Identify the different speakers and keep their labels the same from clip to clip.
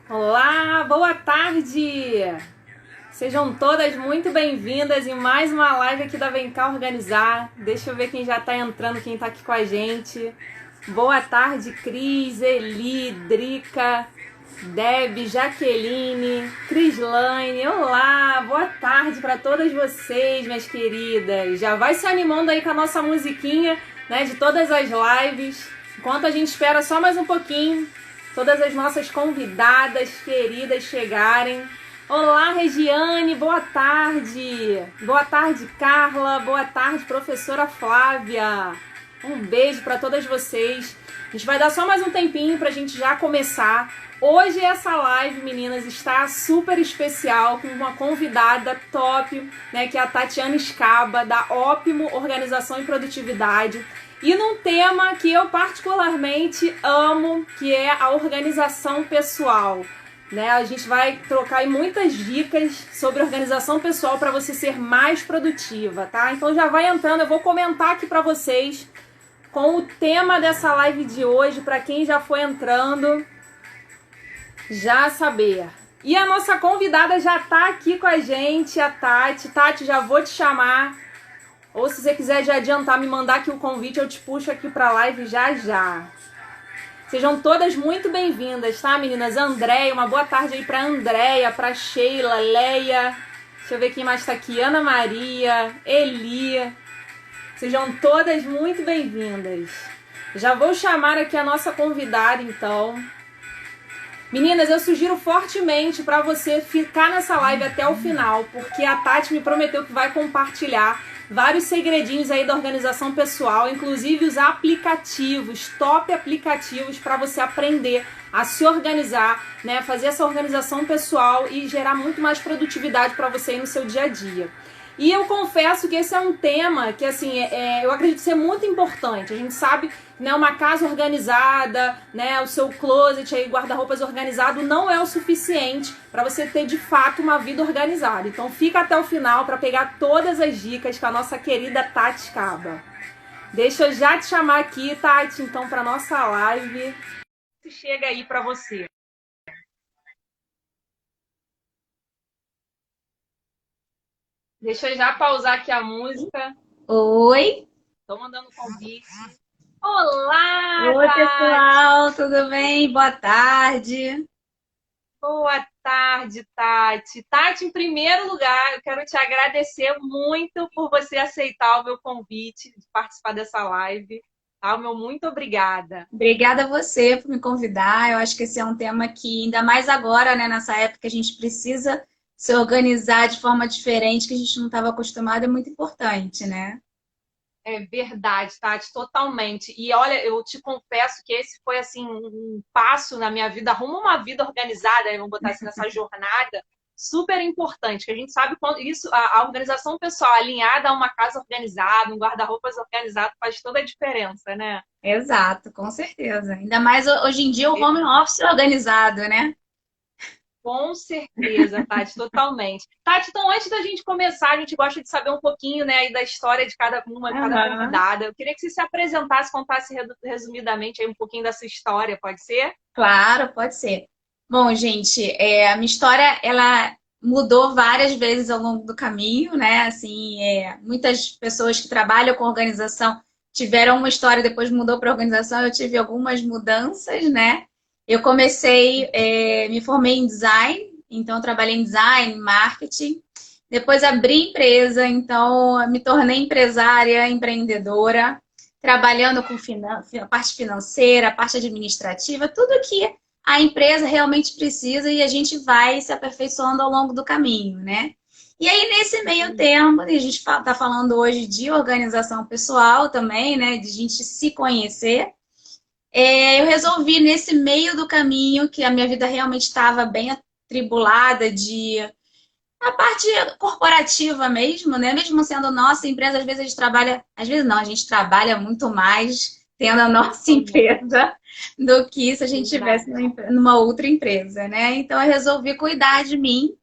Speaker 1: Olá, boa tarde! Sejam todas muito bem-vindas em mais uma live aqui da Vem Cá Organizar. Deixa eu ver quem já está entrando, quem está aqui com a gente. Boa tarde, Cris, Eli, Drica, Deb, Jaqueline, Crislaine. Olá, boa tarde para todas vocês, minhas queridas. Já vai se animando aí com a nossa musiquinha, né, de todas as lives. Enquanto a gente espera só mais um pouquinho, todas as nossas convidadas queridas chegarem. Olá, Regiane, boa tarde. Boa tarde, Carla. Boa tarde, professora Flávia. Um beijo para todas vocês. A gente vai dar só mais um tempinho para a gente já começar. Hoje essa live, meninas, está super especial com uma convidada top, né, que é a Tatiana Scaba, da Ópimo Organização e Produtividade. E num tema que eu particularmente amo, que é a organização pessoal. Né? A gente vai trocar aí muitas dicas sobre organização pessoal para você ser mais produtiva, tá? Então já vai entrando, eu vou comentar aqui para vocês com o tema dessa live de hoje, para quem já foi entrando, já saber. E a nossa convidada já tá aqui com a gente, a Tati. Tati, já vou te chamar. Ou se você quiser já adiantar, me mandar aqui o convite, eu te puxo aqui para a live já já. Sejam todas muito bem-vindas, tá, meninas? Andréia, uma boa tarde aí para Andréia, para Sheila, Leia. Deixa eu ver quem mais tá aqui. Ana Maria, Eli. Sejam todas muito bem-vindas. Já vou chamar aqui a nossa convidada, então. Meninas, eu sugiro fortemente para você ficar nessa live até o final, porque a Tati me prometeu que vai compartilhar vários segredinhos aí da organização pessoal, inclusive os aplicativos, top aplicativos para você aprender a se organizar, né, fazer essa organização pessoal e gerar muito mais produtividade para você aí no seu dia a dia. E eu confesso que esse é um tema que, assim, eu acredito ser muito importante. A gente sabe, né, uma casa organizada, né, o seu closet aí, guarda-roupas organizado, não é o suficiente para você ter, de fato, uma vida organizada. Então, fica até o final para pegar todas as dicas com a nossa querida Tati Scaba. Deixa eu já te chamar aqui, Tati, então, para nossa live. Chega aí para você. Deixa eu já pausar aqui a música.
Speaker 2: Oi.
Speaker 1: Tô mandando convite. Olá,
Speaker 2: Oi,
Speaker 1: Tati!
Speaker 2: pessoal, tudo bem? Boa tarde.
Speaker 1: Boa tarde, Tati. Tati, em primeiro lugar, eu quero te agradecer muito por você aceitar o meu convite de participar dessa live. Tá? O meu muito obrigada.
Speaker 2: Obrigada a você por me convidar. Eu acho que esse é um tema que, ainda mais agora, né, nessa época, a gente precisa se organizar de forma diferente, que a gente não estava acostumado, é muito importante, né?
Speaker 1: É verdade, Tati, totalmente. E olha, eu te confesso que esse foi assim um passo na minha vida, rumo a uma vida organizada, vamos botar assim, nessa jornada super importante, que a gente sabe quando isso, a organização pessoal alinhada a uma casa organizada, um guarda-roupas organizado faz toda a diferença, né?
Speaker 2: Exato, com certeza. Ainda mais hoje em dia o home office é organizado, né?
Speaker 1: Com certeza, Tati, totalmente. Tati, então antes da gente começar, a gente gosta de saber um pouquinho, né, aí da história de cada uma, de cada
Speaker 2: Aham.
Speaker 1: convidada. Eu queria que você se apresentasse, contasse resumidamente aí um pouquinho da sua história, pode ser?
Speaker 2: Claro, pode ser. Bom, gente, a minha história, ela mudou várias vezes ao longo do caminho, né? Assim, muitas pessoas que trabalham com organização tiveram uma história, depois mudou para organização, eu tive algumas mudanças, né? Eu comecei, me formei em design, então eu trabalhei em design, marketing. Depois abri empresa, então me tornei empresária, empreendedora trabalhando com a parte financeira, a parte administrativa, tudo que a empresa realmente precisa e a gente vai se aperfeiçoando ao longo do caminho, né? E aí, nesse meio termo, a gente está falando hoje de organização pessoal também, né? De a gente se conhecer. Eu resolvi, nesse meio do caminho, que a minha vida realmente estava bem atribulada de a parte corporativa mesmo, né? Mesmo sendo nossa empresa, às vezes a gente trabalha, às vezes não, a gente trabalha muito mais tendo a nossa empresa do que se a gente tivesse
Speaker 1: Verdade.
Speaker 2: numa outra empresa, né? Então eu resolvi cuidar de mim,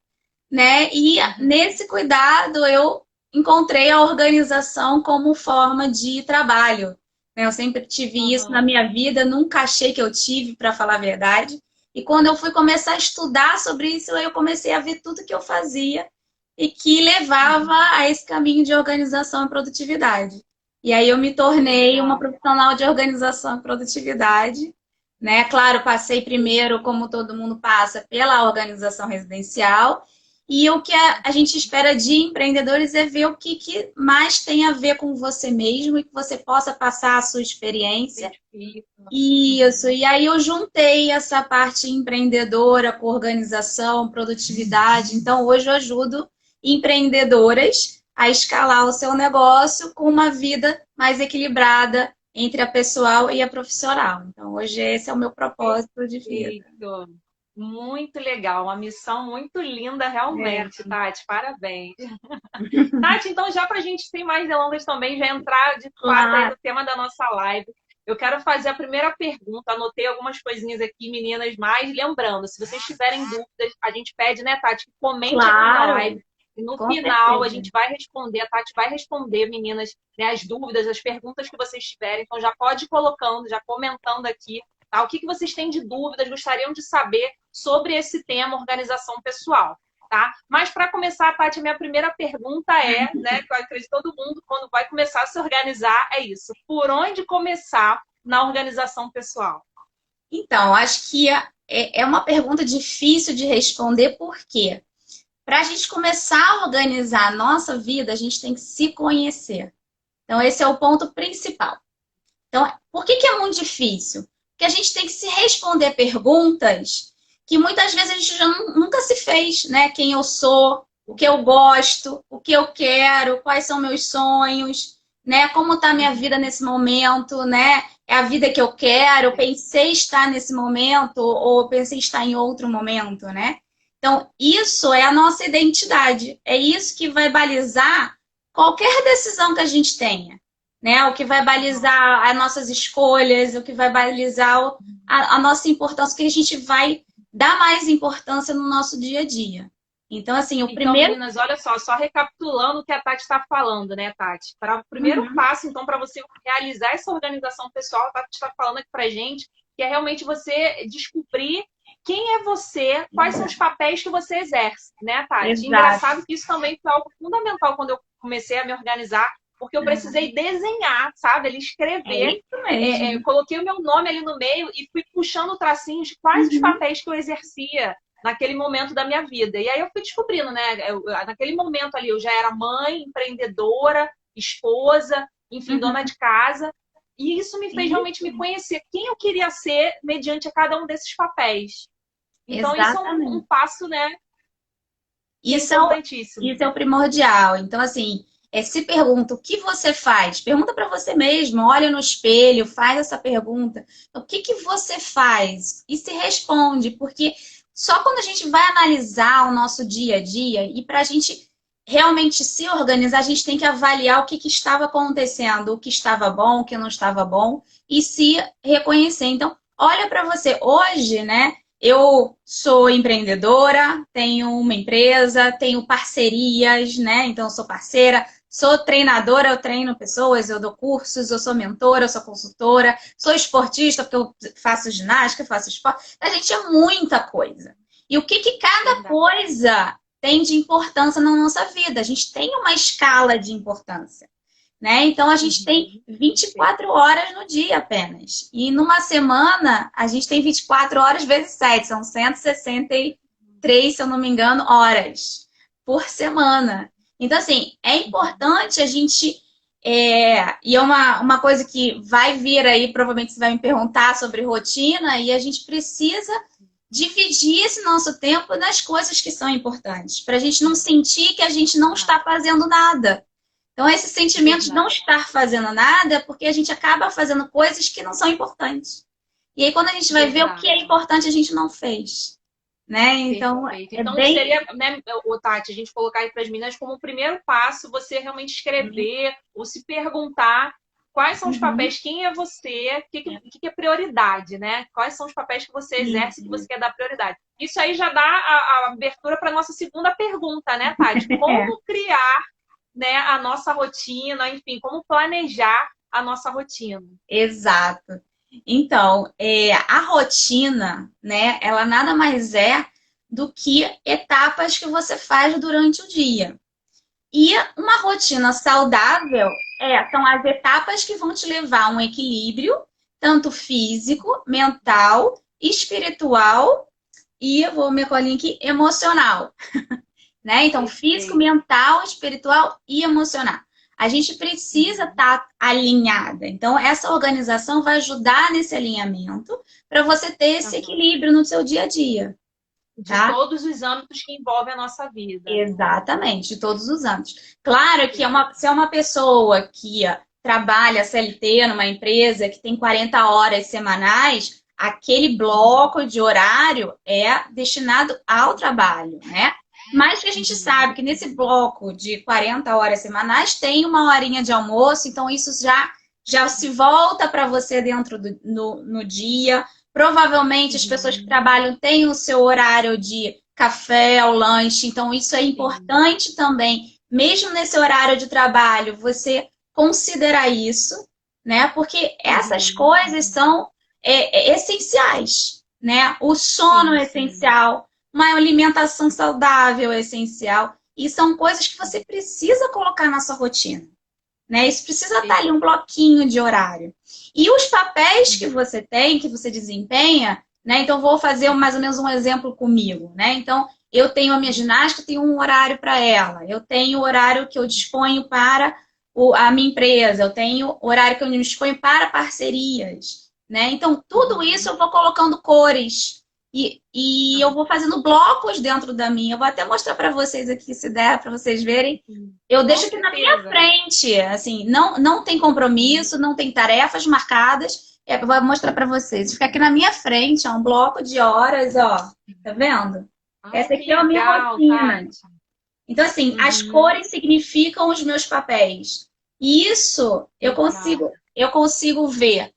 Speaker 2: né? E
Speaker 1: Uhum.
Speaker 2: nesse cuidado eu encontrei a organização como forma de trabalho. Né? Eu sempre tive isso na
Speaker 1: Uhum.
Speaker 2: minha vida, nunca achei que eu tive, para falar a verdade. E quando eu fui começar a estudar sobre isso, eu comecei a ver tudo que eu fazia e que levava a esse caminho de organização e produtividade. E aí eu me tornei uma
Speaker 1: Legal.
Speaker 2: profissional de organização e produtividade, né? Claro, passei primeiro, como todo mundo passa, pela organização residencial. E o que a gente espera de empreendedores é ver o que mais tem a ver com você mesmo e que você possa passar a sua experiência. Isso, e aí eu juntei essa parte empreendedora com organização, produtividade. Então, hoje eu ajudo empreendedoras a escalar o seu negócio com uma vida mais equilibrada entre a pessoal e a profissional. Então, hoje esse é o meu propósito de vida.
Speaker 1: Perfeito. Muito legal, uma missão muito linda realmente,
Speaker 2: É.
Speaker 1: Tati. Parabéns. Tati, então já para a gente sem mais delongas também, já entrar de fato aí
Speaker 2: Claro,
Speaker 1: no tema da nossa live, eu quero fazer a primeira pergunta. Anotei algumas coisinhas aqui, meninas, mas lembrando, se vocês tiverem dúvidas, a gente pede, né, Tati, que comente aqui na
Speaker 2: claro,
Speaker 1: live. E no
Speaker 2: com
Speaker 1: final a
Speaker 2: certeza.
Speaker 1: gente vai responder, a Tati vai responder, meninas, né, as dúvidas, as perguntas que vocês tiverem. Então já pode ir colocando, já comentando aqui, tá? O que vocês têm de dúvidas, gostariam de saber sobre esse tema organização pessoal. Tá? Mas para começar, Tati, minha primeira pergunta é, né, que eu acredito que todo mundo, quando vai começar a se organizar, é isso. Por onde começar na organização pessoal?
Speaker 2: Então, acho que é uma pergunta difícil de responder, por quê? Para a gente começar a organizar a nossa vida, a gente tem que se conhecer. Então, esse é o ponto principal. Então, por que é muito difícil? Porque a gente tem que se responder perguntas que muitas vezes a gente já nunca se fez, né? Quem eu sou, o que eu gosto, o que eu quero, quais são meus sonhos, né? Como está a minha vida nesse momento, né? É a vida que eu quero, eu pensei estar nesse momento ou pensei estar em outro momento, né? Então, isso é a nossa identidade. É isso que vai balizar qualquer decisão que a gente tenha, né? O que vai balizar as nossas escolhas, o que vai balizar a nossa importância, o que a gente vai dar mais importância no nosso dia a dia. Então, assim, o
Speaker 1: Então,
Speaker 2: primeiro.
Speaker 1: meninas, olha só recapitulando o que a Tati está falando, né, Tati? Para o primeiro
Speaker 2: Uhum.
Speaker 1: passo, então, para você realizar essa organização pessoal, a Tati está falando aqui para gente, que é realmente você descobrir quem é você, quais são os papéis que você exerce, né, Tati?
Speaker 2: Exato.
Speaker 1: Engraçado que isso também foi algo fundamental quando eu comecei a me organizar, porque eu precisei desenhar, sabe? Ele
Speaker 2: É
Speaker 1: escrever.
Speaker 2: isso mesmo.
Speaker 1: Coloquei o meu nome ali no meio e fui puxando tracinhos de quais os
Speaker 2: Uhum.
Speaker 1: papéis que eu exercia naquele momento da minha vida. E aí eu fui descobrindo, né? Naquele momento ali eu já era mãe, empreendedora, esposa, enfim, dona
Speaker 2: Uhum.
Speaker 1: de casa. E isso me fez realmente
Speaker 2: Isso.
Speaker 1: me conhecer quem eu queria ser mediante a cada um desses papéis. Então, isso é um
Speaker 2: Exatamente.
Speaker 1: passo, né, que é
Speaker 2: Isso é
Speaker 1: importantíssimo.
Speaker 2: isso é o primordial. Então, assim, se pergunta o que você faz. Pergunta para você mesmo, olha no espelho, faz essa pergunta. O que você faz? E se responde, porque só quando a gente vai analisar o nosso dia a dia e para a gente realmente se organizar, a gente tem que avaliar o que estava acontecendo, o que estava bom, o que não estava bom e se reconhecer. Então, olha para você. Hoje, né? Eu sou empreendedora, tenho uma empresa, tenho parcerias, né? Então, eu sou parceira, sou treinadora, eu treino pessoas, eu dou cursos, eu sou mentora, eu sou consultora, sou esportista, porque eu faço ginástica, faço esporte. A gente é muita coisa. E o que cada
Speaker 1: Verdade.
Speaker 2: coisa tem de importância na nossa vida? A gente tem uma escala de importância. Né? Então a gente tem 24 horas no dia apenas. E numa semana a gente tem 24 horas vezes 7, são 163, se eu não me engano, horas por semana. Então, assim, é importante a gente. E é uma coisa que vai vir aí, provavelmente você vai me perguntar sobre rotina, e a gente precisa dividir esse nosso tempo nas coisas que são importantes, para a gente não sentir que a gente não está fazendo nada. Então, esse sentimento de não
Speaker 1: Verdade.
Speaker 2: estar fazendo nada é porque a gente acaba fazendo coisas que não são importantes. E aí, quando a gente vai ver o que é
Speaker 1: Verdade.
Speaker 2: importante, a gente não fez. Né? Então,
Speaker 1: Perfeito.
Speaker 2: é
Speaker 1: Então,
Speaker 2: bem.
Speaker 1: seria, né, o Tati, a gente colocar aí para as meninas como o primeiro passo, você realmente escrever ou se perguntar quais são os
Speaker 2: Uhum.
Speaker 1: papéis, quem é você, o que é prioridade, né? Quais são os papéis que você exerce que você quer dar prioridade. Isso aí já dá a abertura para a nossa segunda pergunta, né, Tati?
Speaker 2: É,
Speaker 1: Como criar, né, a nossa rotina, enfim, como planejar a nossa rotina.
Speaker 2: exato. Então, a rotina, né, ela nada mais é do que etapas que você faz durante o dia. E uma rotina saudável são as etapas que vão te levar a um equilíbrio, tanto físico, mental, espiritual e, eu vou minha colinha aqui, emocional, né? Então, físico,
Speaker 1: Perfeito.
Speaker 2: mental, espiritual e emocional. A gente precisa
Speaker 1: Uhum.
Speaker 2: estar alinhada. Então, essa organização vai ajudar nesse alinhamento para você ter esse
Speaker 1: Aham.
Speaker 2: equilíbrio no seu dia a dia,
Speaker 1: De
Speaker 2: tá?
Speaker 1: todos os âmbitos que envolvem a nossa vida.
Speaker 2: Exatamente, de todos os âmbitos. Claro que
Speaker 1: Perfeito.
Speaker 2: se é uma pessoa que trabalha CLT numa empresa que tem 40 horas semanais, aquele bloco de horário é destinado ao trabalho, né? Mas que a gente
Speaker 1: Uhum.
Speaker 2: sabe que nesse bloco de 40 horas semanais tem uma horinha de almoço, então isso já se volta para você dentro no dia. Provavelmente as pessoas que
Speaker 1: Uhum.
Speaker 2: trabalham têm o seu horário de café, o lanche. Então, isso é
Speaker 1: Sim.
Speaker 2: importante também, mesmo nesse horário de trabalho, você considerar isso, né? Porque essas
Speaker 1: Uhum.
Speaker 2: coisas são essenciais, né? O sono
Speaker 1: Sim,
Speaker 2: é
Speaker 1: sim.
Speaker 2: essencial, uma alimentação saudável é essencial. E são coisas que você precisa colocar na sua rotina, né? Isso precisa estar ali um
Speaker 1: Perfeito.
Speaker 2: bloquinho de horário. E os papéis que
Speaker 1: Uhum.
Speaker 2: você tem, que você desempenha, né? Então, vou fazer mais ou menos um exemplo comigo, né? Então, eu tenho a minha ginástica, tenho um horário para ela. Eu tenho o horário que eu disponho para a minha empresa. Eu tenho o horário que eu disponho para parcerias, né? Então, tudo isso
Speaker 1: Uhum.
Speaker 2: eu vou colocando cores. E eu vou fazendo blocos dentro da minha. Eu vou até mostrar para vocês aqui, se der, para vocês verem.
Speaker 1: Uhum.
Speaker 2: Eu
Speaker 1: Com
Speaker 2: deixo aqui na minha
Speaker 1: certeza.
Speaker 2: frente, assim, não tem compromisso, não tem tarefas marcadas. Eu vou mostrar para vocês. Fica aqui na minha frente, ó, um bloco de horas, ó. Tá vendo?
Speaker 1: Ai,
Speaker 2: Essa
Speaker 1: que
Speaker 2: aqui é a minha
Speaker 1: legal,
Speaker 2: rotina.
Speaker 1: Tati.
Speaker 2: Então, assim, as
Speaker 1: Uhum.
Speaker 2: cores significam os meus papéis. E isso
Speaker 1: Legal.
Speaker 2: eu consigo ver.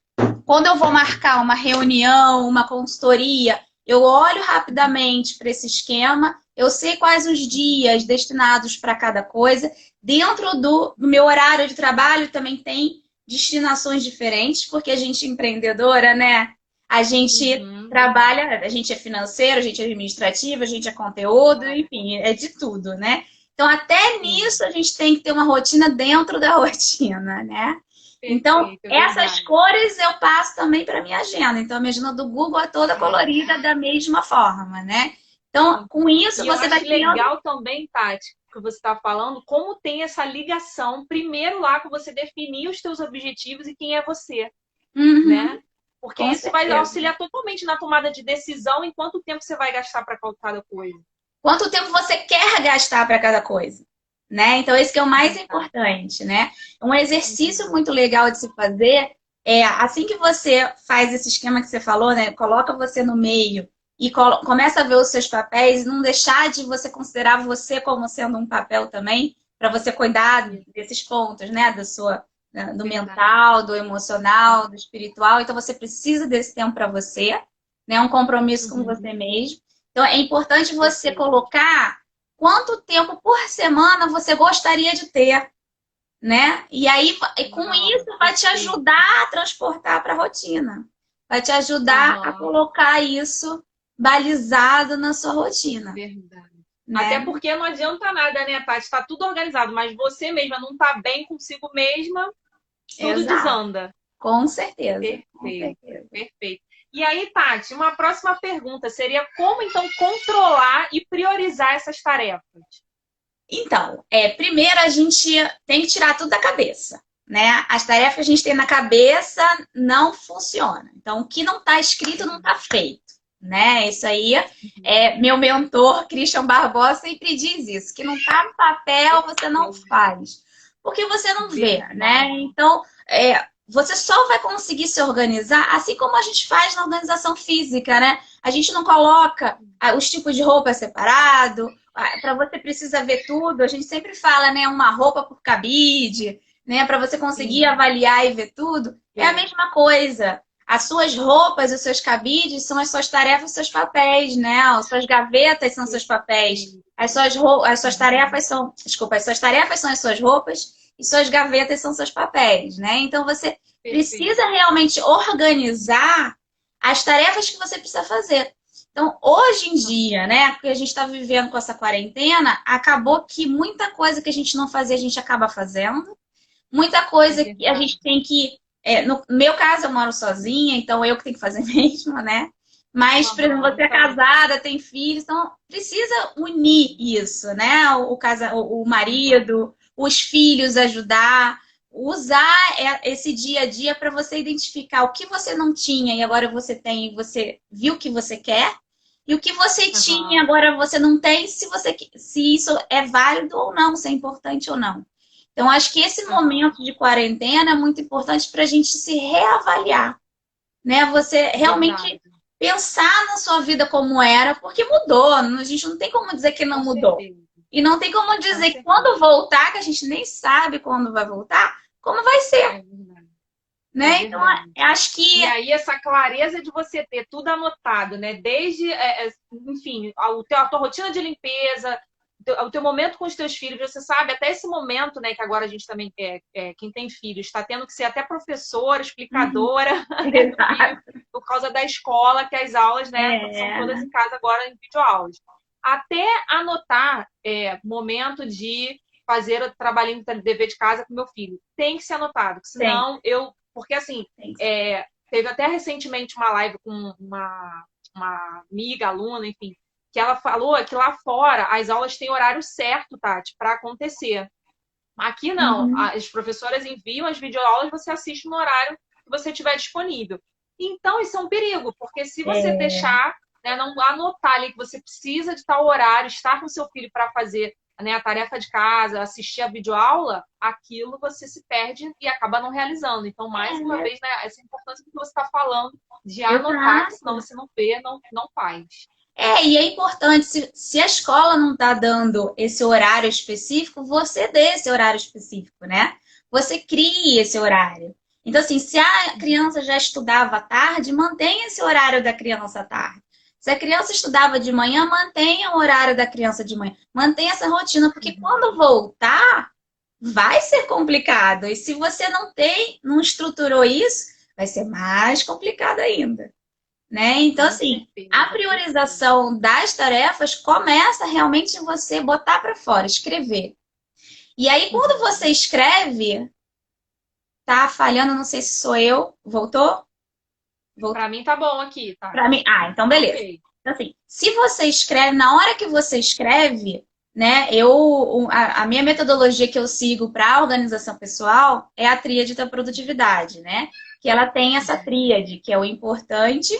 Speaker 2: Quando eu vou marcar uma reunião, uma consultoria, eu olho rapidamente para esse esquema, eu sei quais os dias destinados para cada coisa. Dentro do meu horário de trabalho também tem destinações diferentes, porque a gente é empreendedora, né? A gente
Speaker 1: Uhum. Verdade.
Speaker 2: trabalha, a gente é financeiro, a gente é administrativo, a gente é conteúdo,
Speaker 1: É,
Speaker 2: enfim, é de tudo, né? Então, até
Speaker 1: sim.
Speaker 2: nisso, a gente tem que ter uma rotina dentro da rotina, né? Então,
Speaker 1: Perfeito, é
Speaker 2: essas
Speaker 1: verdade.
Speaker 2: cores eu passo também para minha agenda. Então, a minha agenda do Google é toda colorida da mesma forma, né? Então,
Speaker 1: Sim.
Speaker 2: com isso,
Speaker 1: E eu
Speaker 2: você vai
Speaker 1: acho
Speaker 2: criando.
Speaker 1: legal também, Tati, que você está falando, como tem essa ligação, primeiro lá com você definir os teus objetivos e quem é você,
Speaker 2: Uhum,
Speaker 1: né? Porque
Speaker 2: com
Speaker 1: isso vai
Speaker 2: certeza.
Speaker 1: auxiliar totalmente na tomada de decisão em quanto tempo você vai gastar para cada coisa.
Speaker 2: Quanto tempo você quer gastar para cada coisa, né? Então, esse que é o mais
Speaker 1: Verdade.
Speaker 2: importante, né? Um exercício
Speaker 1: Uhum.
Speaker 2: muito legal de se fazer é assim que você faz esse esquema que você falou, né? Coloca você no meio e começa a ver os seus papéis, não deixar de você considerar você como sendo um papel também, para você cuidar desses pontos, né? Do
Speaker 1: Verdade.
Speaker 2: mental, do emocional, do espiritual. Então, você precisa desse tempo para você, né? Um compromisso com você
Speaker 1: Uhum.
Speaker 2: mesmo. Então, é importante você
Speaker 1: Perfeito.
Speaker 2: colocar quanto tempo por semana você gostaria de ter, né? E aí, com
Speaker 1: Uau,
Speaker 2: isso, vai te
Speaker 1: perfeito.
Speaker 2: ajudar a transportar para a rotina. Vai te ajudar a
Speaker 1: Aham.
Speaker 2: colocar isso balizado na sua rotina,
Speaker 1: Verdade. Até
Speaker 2: né?
Speaker 1: porque não adianta nada, né, Tati? Está tudo organizado, mas você mesma não está bem consigo mesma, tudo
Speaker 2: Exato.
Speaker 1: desanda.
Speaker 2: Com certeza. Com
Speaker 1: Perfeito,
Speaker 2: certeza.
Speaker 1: perfeito. E aí, Tati, uma próxima pergunta seria como então controlar e priorizar essas tarefas?
Speaker 2: Então, primeiro a gente tem que tirar tudo da cabeça, né? As tarefas que a gente tem na cabeça não funcionam. Então, o que não está escrito não está feito, né? Isso aí meu mentor, Christian Barbosa, sempre diz isso, que não está no papel, você não
Speaker 1: Perfeito.
Speaker 2: faz. Porque você não vê, né?
Speaker 1: Verdade.
Speaker 2: Então, você só vai conseguir se organizar assim como a gente faz na organização física, né? A gente não coloca os tipos de roupa separado, para você precisa ver tudo. A gente sempre fala, né, uma roupa por cabide, né, para você conseguir
Speaker 1: Sim.
Speaker 2: avaliar e ver tudo. É a
Speaker 1: É.
Speaker 2: mesma coisa. As suas roupas, os seus cabides são as suas tarefas, os seus papéis, né? As suas gavetas são os seus papéis.
Speaker 1: Perfeito.
Speaker 2: As suas tarefas são, desculpa, as suas tarefas são as suas roupas e suas gavetas são seus papéis, né? Então você precisa realmente organizar as tarefas que você precisa fazer. Então, hoje em dia, né, porque a gente está vivendo com essa quarentena, acabou que muita coisa que a gente não fazia, a gente acaba fazendo. Muita
Speaker 1: É
Speaker 2: coisa que a
Speaker 1: verdade.
Speaker 2: gente tem que. No meu caso, eu moro sozinha, então eu que tenho que fazer mesmo, né? Mas, por exemplo,
Speaker 1: Aham,
Speaker 2: você é
Speaker 1: também.
Speaker 2: casada, tem filhos, então precisa unir isso, né? O
Speaker 1: É verdade.
Speaker 2: marido, os filhos ajudar, usar esse dia a dia para você identificar o que você não tinha e agora você tem e você viu o que você quer, e o que você tinha e
Speaker 1: Aham,
Speaker 2: agora você não tem, se isso é válido ou não, se é importante ou não. Então, acho que esse
Speaker 1: aham.
Speaker 2: momento de quarentena é muito importante para a gente se reavaliar, né? Você realmente
Speaker 1: Verdade.
Speaker 2: pensar na sua vida como era, porque mudou. A gente não tem como dizer que não
Speaker 1: Com
Speaker 2: mudou.
Speaker 1: certeza.
Speaker 2: E não tem como
Speaker 1: Com
Speaker 2: dizer que quando
Speaker 1: certeza.
Speaker 2: voltar, que a gente nem sabe quando vai voltar, como vai ser,
Speaker 1: É verdade. É
Speaker 2: né? Então,
Speaker 1: verdade.
Speaker 2: acho que
Speaker 1: E aí, essa clareza de você ter tudo anotado, né? Desde, enfim, a tua rotina de limpeza, o teu momento com os teus filhos, você sabe, até esse momento, né? Que agora a gente também, quem tem filho, está tendo que ser até professora,
Speaker 2: Uhum.
Speaker 1: explicadora, né, do filho,
Speaker 2: Exato.
Speaker 1: por causa da escola, que as aulas, né, são todas
Speaker 2: É,
Speaker 1: em casa agora em videoaulas. Até anotar momento de fazer o trabalhinho de dever de casa com meu filho. Tem que ser anotado,
Speaker 2: tem,
Speaker 1: senão eu. Porque assim,
Speaker 2: tem.
Speaker 1: teve até recentemente uma live com uma amiga, aluna, enfim, que ela falou que lá fora as aulas têm horário certo, Tati, para acontecer. Aqui não,
Speaker 2: Uhum.
Speaker 1: as professoras enviam as videoaulas, você assiste no horário que você tiver disponível. Então, isso é um perigo, porque se você
Speaker 2: É,
Speaker 1: deixar, né, não anotar ali que você precisa de tal horário, estar com seu filho para fazer, né, a tarefa de casa, assistir a videoaula, aquilo você se perde e acaba não realizando. Então, mais uma
Speaker 2: é,
Speaker 1: vez, né, essa importância que você está falando de anotar, que senão
Speaker 2: exato.
Speaker 1: você não vê, não faz.
Speaker 2: E é importante, se a escola não está dando esse horário específico, você dê esse horário específico, né? Você crie esse horário. Então, assim, se a criança já estudava à tarde, mantenha esse horário da criança à tarde. Se a criança estudava de manhã, mantenha o horário da criança de manhã. Mantenha essa rotina, porque quando
Speaker 1: Uhum.
Speaker 2: voltar, vai ser complicado. E se você não estruturou isso, vai ser mais complicado ainda, né? Então,
Speaker 1: Com
Speaker 2: assim, a
Speaker 1: certeza, perfeito.
Speaker 2: priorização das tarefas começa realmente em você botar para fora, escrever. E aí, quando você
Speaker 1: Uhum.
Speaker 2: escreve, tá falhando, não sei se sou eu, voltou? Voltou
Speaker 1: Para mim tá bom aqui,
Speaker 2: para mim.
Speaker 1: Tati.
Speaker 2: Ah, então
Speaker 1: Tá
Speaker 2: beleza.
Speaker 1: ok.
Speaker 2: Então, assim, se você escreve, na hora que você escreve, né, a minha metodologia que eu sigo para organização pessoal é a tríade da produtividade, né? Que ela tem essa
Speaker 1: Uhum.
Speaker 2: tríade, que é o importante,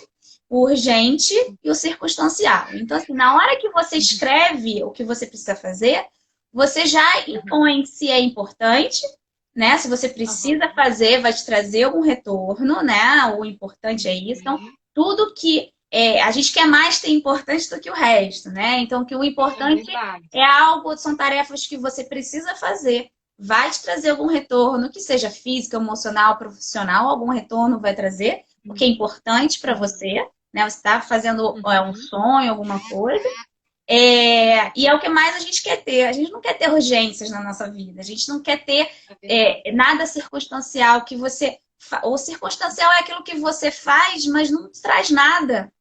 Speaker 2: o urgente e o circunstancial. Então, assim, na hora que você
Speaker 1: Uhum.
Speaker 2: escreve o que você precisa fazer, você já
Speaker 1: Uhum.
Speaker 2: impõe se é importante, né? Se você precisa
Speaker 1: Aham.
Speaker 2: fazer, vai te trazer algum retorno, né? O importante é isso. Então,
Speaker 1: Uhum.
Speaker 2: tudo que a gente quer mais ter importante do que o resto, né? Então, que o
Speaker 1: É
Speaker 2: importante
Speaker 1: verdade.
Speaker 2: é algo, são tarefas que você precisa fazer, vai te trazer algum retorno, que seja físico, emocional, profissional, algum retorno vai trazer, porque é
Speaker 1: Uhum.
Speaker 2: importante para
Speaker 1: Uhum.
Speaker 2: você, né? Você está fazendo um
Speaker 1: Uhum.
Speaker 2: sonho, alguma coisa. E é o que mais a gente quer ter. A gente não quer ter urgências na nossa vida. A gente não quer ter
Speaker 1: É verdade.
Speaker 2: nada circunstancial que você. O circunstancial é aquilo que você faz, mas não te traz nada,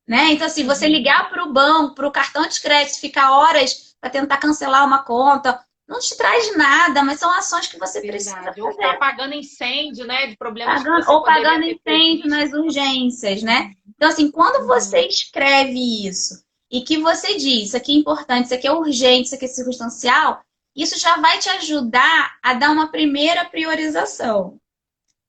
Speaker 2: né? Então, assim, você
Speaker 1: Uhum.
Speaker 2: ligar para o banco, para o cartão de crédito, ficar horas para tentar cancelar uma conta, não te traz nada, mas são ações que você precisa
Speaker 1: Verdade. Ou ficar
Speaker 2: fazer,
Speaker 1: apagando incêndio, né? De problemas que você
Speaker 2: ou
Speaker 1: poderia
Speaker 2: pagando
Speaker 1: ter
Speaker 2: incêndio
Speaker 1: previsto.
Speaker 2: nas urgências, né? Então, assim, quando você
Speaker 1: Uhum.
Speaker 2: escreve isso e que você diz, isso aqui é importante, isso aqui é urgente, isso aqui é circunstancial, isso já vai te ajudar a dar uma primeira priorização,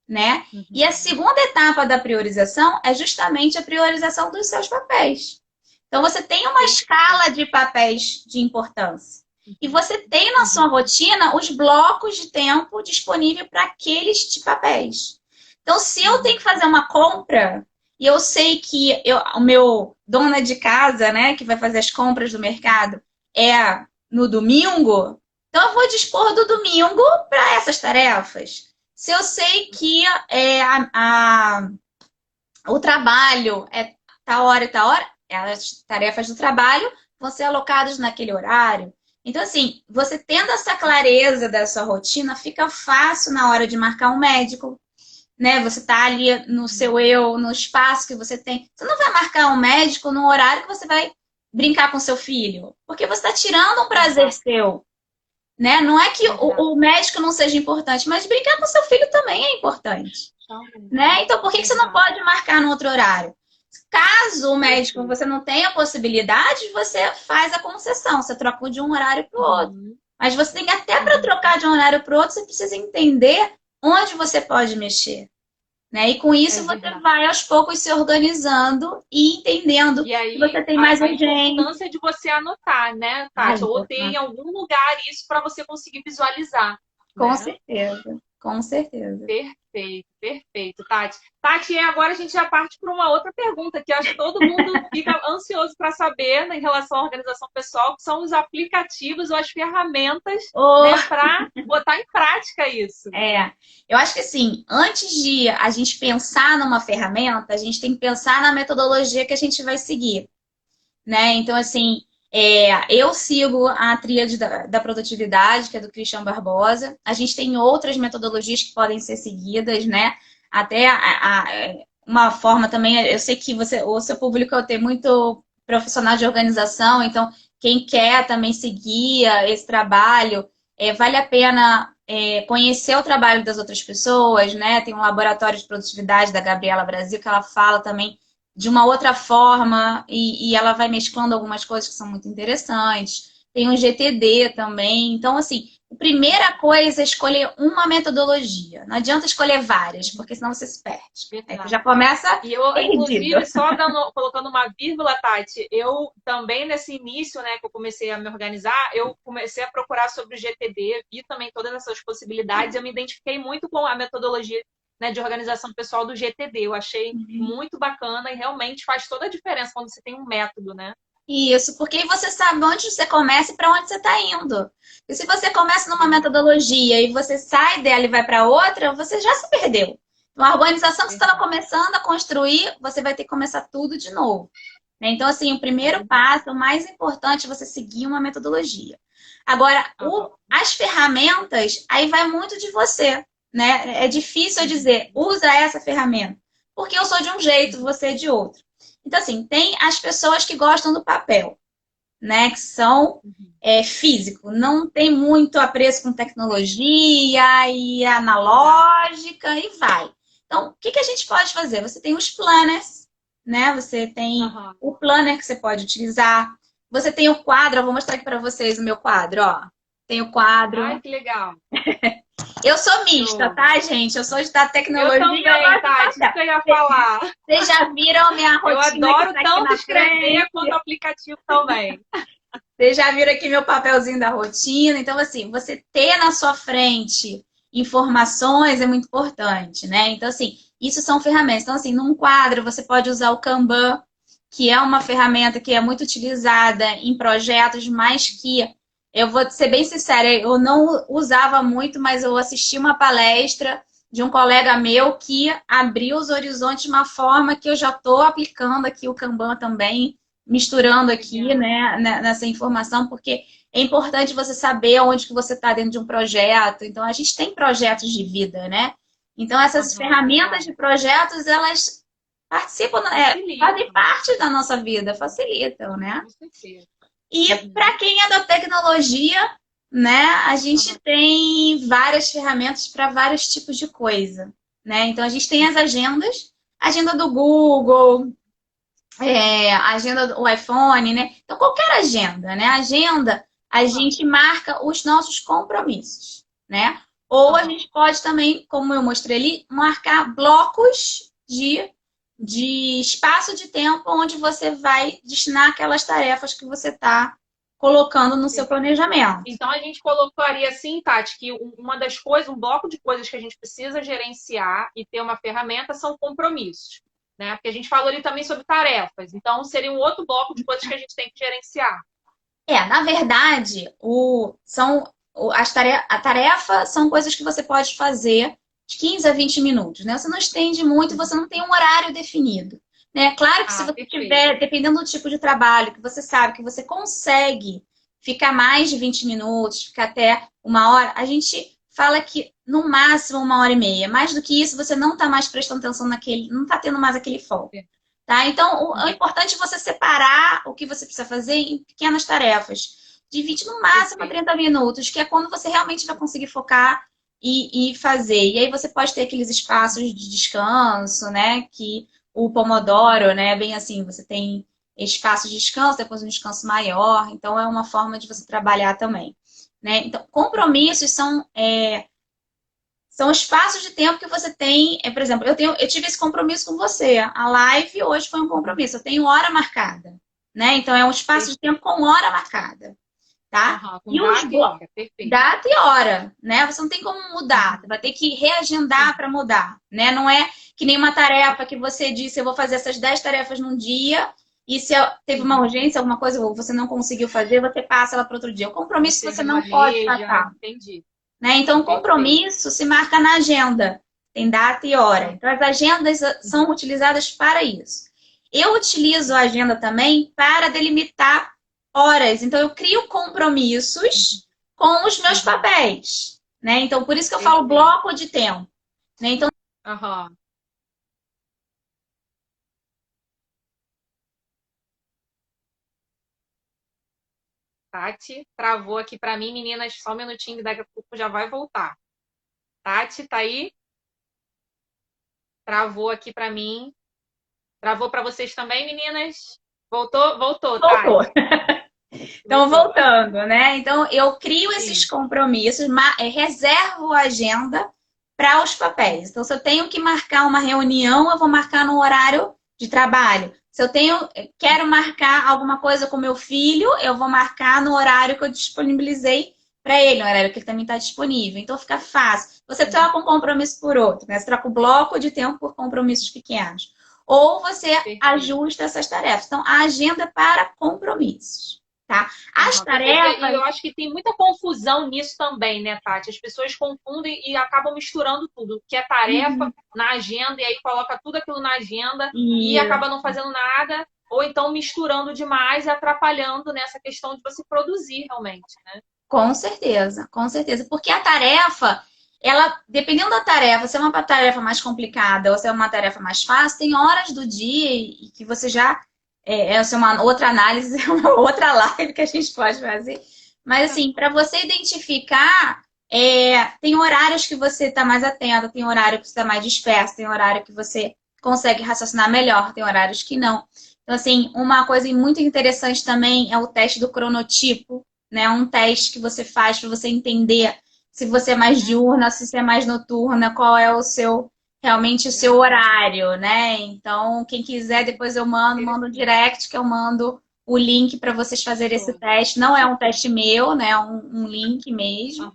Speaker 2: né? E a
Speaker 1: Uhum.
Speaker 2: segunda etapa da priorização é justamente a priorização dos seus papéis. Então, você tem uma
Speaker 1: Perfeito.
Speaker 2: escala de papéis de importância. E
Speaker 1: Uhum.
Speaker 2: você tem na sua
Speaker 1: Uhum.
Speaker 2: rotina os blocos de tempo disponível para aqueles papéis. Então, se eu tenho que
Speaker 1: Uhum.
Speaker 2: fazer uma compra e eu sei que o meu dona de casa, né, que vai fazer as compras do mercado, é no domingo, então eu vou dispor do domingo para essas tarefas. Se eu sei que o trabalho é tal hora e tal hora, as tarefas do trabalho vão ser alocadas naquele horário. Então, assim, você tendo essa clareza da sua rotina, fica fácil na hora de marcar um médico, né? Você está ali no seu eu, no espaço que você tem. Você não vai marcar um médico num horário que você vai brincar com seu filho, porque você está tirando um prazer seu, né? Não é que o médico não seja importante, mas brincar com seu filho também é importante, né? Então, por que você não pode marcar no outro horário? Caso o médico você não tenha possibilidade, você faz a concessão, você troca de um horário para o outro. Mas você tem até para trocar de um horário para o outro, você precisa entender onde você pode mexer. Né? E com isso você vai aos poucos se organizando e entendendo
Speaker 1: e aí,
Speaker 2: que você tem mais urgência.
Speaker 1: A importância de você anotar, né, Tati? Ou ter em algum lugar isso para você conseguir visualizar.
Speaker 2: Com certeza, com certeza.
Speaker 1: Perfeito, perfeito, Tati. Tati, agora a gente já parte para uma outra pergunta, que eu acho que todo mundo fica ansioso para saber, né, em relação à organização pessoal, que são os aplicativos ou as ferramentas, né, para botar em prática isso.
Speaker 2: Eu acho que assim, antes de a gente pensar numa ferramenta, a gente tem que pensar na metodologia que a gente vai seguir, né? Então, assim, eu sigo a tríade da produtividade, que é do Christian Barbosa. A gente tem outras metodologias que podem ser seguidas, né? Até uma forma também, eu sei que o seu público tem muito profissional de organização, então quem quer também seguir esse trabalho, vale a pena conhecer o trabalho das outras pessoas, né? Tem um laboratório de produtividade da Gabriela Brasil, que ela fala também de uma outra forma, e ela vai mesclando algumas coisas que são muito interessantes. Tem um GTD também. Então, assim, a primeira coisa é escolher uma metodologia. Não adianta escolher várias, porque senão você se perde. Aí você já começa
Speaker 1: e eu, inclusive, só colocando uma vírgula, Tati, eu também, nesse início, né, que eu comecei a me organizar, eu comecei a procurar sobre o GTD, vi também todas essas possibilidades, eu me identifiquei muito com a metodologia, né, de organização pessoal do GTD. Eu achei muito bacana e realmente faz toda a diferença quando você tem um método, né?
Speaker 2: Isso, porque aí você sabe onde você começa e para onde você está indo. E se você começa numa metodologia e você sai dela e vai para outra, você já se perdeu. Então, a organização que você estava começando a construir, você vai ter que começar tudo de novo. Então, assim, o primeiro passo, o mais importante é você seguir uma metodologia. Agora, as ferramentas, aí vai muito de você. Né? É difícil eu dizer, usa essa ferramenta, porque eu sou de um jeito, você é de outro. Então, assim, tem as pessoas que gostam do papel, né? Que são físico, não tem muito apreço com tecnologia e analógica e vai. Então, o que a gente pode fazer? Você tem os planners, né? Você tem o planner que você pode utilizar. Você tem o quadro, eu vou mostrar aqui para vocês o meu quadro, ó. Tem o quadro.
Speaker 1: Ai, que legal.
Speaker 2: Eu sou mista, tá, gente? Eu sou da tecnologia.
Speaker 1: Eu também, Tati, isso que eu ia falar.
Speaker 2: Vocês já viram a minha rotina?
Speaker 1: Eu adoro tanto escrever quanto aplicativo também.
Speaker 2: Vocês já viram aqui meu papelzinho da rotina? Então, assim, você ter na sua frente informações é muito importante, né? Então, assim, isso são ferramentas. Então, assim, num quadro você pode usar o Kanban, que é uma ferramenta que é muito utilizada em projetos, mas que eu vou ser bem sincera, eu não usava muito, mas eu assisti uma palestra de um colega meu que abriu os horizontes de uma forma que eu já estou aplicando aqui o Kanban também, misturando aqui, né, nessa informação, porque é importante você saber onde que você está dentro de um projeto. Então, a gente tem projetos de vida, né? Então, essas ferramentas de projetos, elas participam, fazem parte da nossa vida, facilitam, né?
Speaker 1: Com certeza.
Speaker 2: E para quem é da tecnologia, né, a gente tem várias ferramentas para vários tipos de coisa, né? Então a gente tem as agendas, agenda do Google, agenda do iPhone, né? Então qualquer agenda, né? Agenda, a gente marca os nossos compromissos, né? Ou a gente pode também, como eu mostrei ali, marcar blocos de espaço de tempo onde você vai destinar aquelas tarefas que você está colocando no seu planejamento.
Speaker 1: Então, a gente colocaria assim, Tati, que uma das coisas, um bloco de coisas que a gente precisa gerenciar e ter uma ferramenta são compromissos, né? Porque a gente falou ali também sobre tarefas. Então, seria um outro bloco de coisas que a gente tem que gerenciar.
Speaker 2: Na verdade, a tarefa são coisas que você pode fazer de 15 a 20 minutos, né? Você não estende muito, você não tem um horário definido, né? Claro que se você tiver, dependendo do tipo de trabalho, que você sabe que você consegue ficar mais de 20 minutos, ficar até 1 hora, a gente fala que no máximo 1h30. Mais do que isso, você não está mais prestando atenção naquele, não está tendo mais aquele foco. Tá? Então, é importante você separar o que você precisa fazer em pequenas tarefas. Divide no máximo a 30 minutos, que é quando você realmente vai conseguir focar e fazer. E aí você pode ter aqueles espaços de descanso, né? Que o Pomodoro, né? Bem assim, você tem espaço de descanso, depois um descanso maior. Então, é uma forma de você trabalhar também. Né? Então, compromissos são espaços de tempo que você tem. Por exemplo, eu tive esse compromisso com você. A live hoje foi um compromisso. Eu tenho hora marcada. Né? Então, é um espaço de tempo com hora marcada. Tá?
Speaker 1: Com data e hora, perfeito.
Speaker 2: Data e hora, né? Você não tem como mudar, você vai ter que reagendar para mudar, né? Não é que nem uma tarefa que você disse, eu vou fazer essas 10 tarefas num dia, e se teve uma urgência, alguma coisa, ou você não conseguiu fazer, você passa ela para outro dia. O compromisso você não pode passar.
Speaker 1: Entendi.
Speaker 2: Né? Então, o compromisso se marca na agenda, tem data e hora. Então, as agendas são utilizadas para isso. Eu utilizo a agenda também para delimitar horas. Então, eu crio compromissos com os meus papéis, né? Então, por isso que eu falo bloco de tempo. Né? Então,
Speaker 1: Tati travou aqui para mim, meninas, só um minutinho, que daqui a pouco já vai voltar. Tati, tá aí? Travou aqui para mim. Travou para vocês também, meninas? Voltou? Voltou, Tati.
Speaker 2: Então, voltando, né? Então, eu crio esses compromissos, reservo a agenda para os papéis. Então, se eu tenho que marcar uma reunião, eu vou marcar no horário de trabalho. Se eu quero marcar alguma coisa com meu filho, eu vou marcar no horário que eu disponibilizei para ele, no horário que ele também está disponível. Então, fica fácil. Você troca um compromisso por outro, né? Você troca o bloco de tempo por compromissos pequenos. Ou você ajusta essas tarefas. Então, a agenda é para compromissos. Tá? As tarefas...
Speaker 1: E eu acho que tem muita confusão nisso também, né, Tati? As pessoas confundem e acabam misturando tudo. O que é tarefa na agenda, e aí coloca tudo aquilo na agenda e acaba não fazendo nada, ou então misturando demais e atrapalhando nessa questão de você produzir realmente, né?
Speaker 2: Com certeza, com certeza. Porque a tarefa, dependendo da tarefa, se é uma tarefa mais complicada ou se é uma tarefa mais fácil, tem horas do dia e que você já... essa é uma outra análise, uma outra live que a gente pode fazer. Mas, assim, para você identificar, tem horários que você está mais atento, tem horário que você está mais disperso, tem horário que você consegue raciocinar melhor, tem horários que não. Então, assim, uma coisa muito interessante também é o teste do cronotipo, né? Um teste que você faz para você entender se você é mais diurna, se você é mais noturna, qual é realmente o seu horário, né? Então, quem quiser, depois eu mando um direct, que eu mando o link para vocês fazerem esse teste. Não é um teste meu, né? É um link mesmo.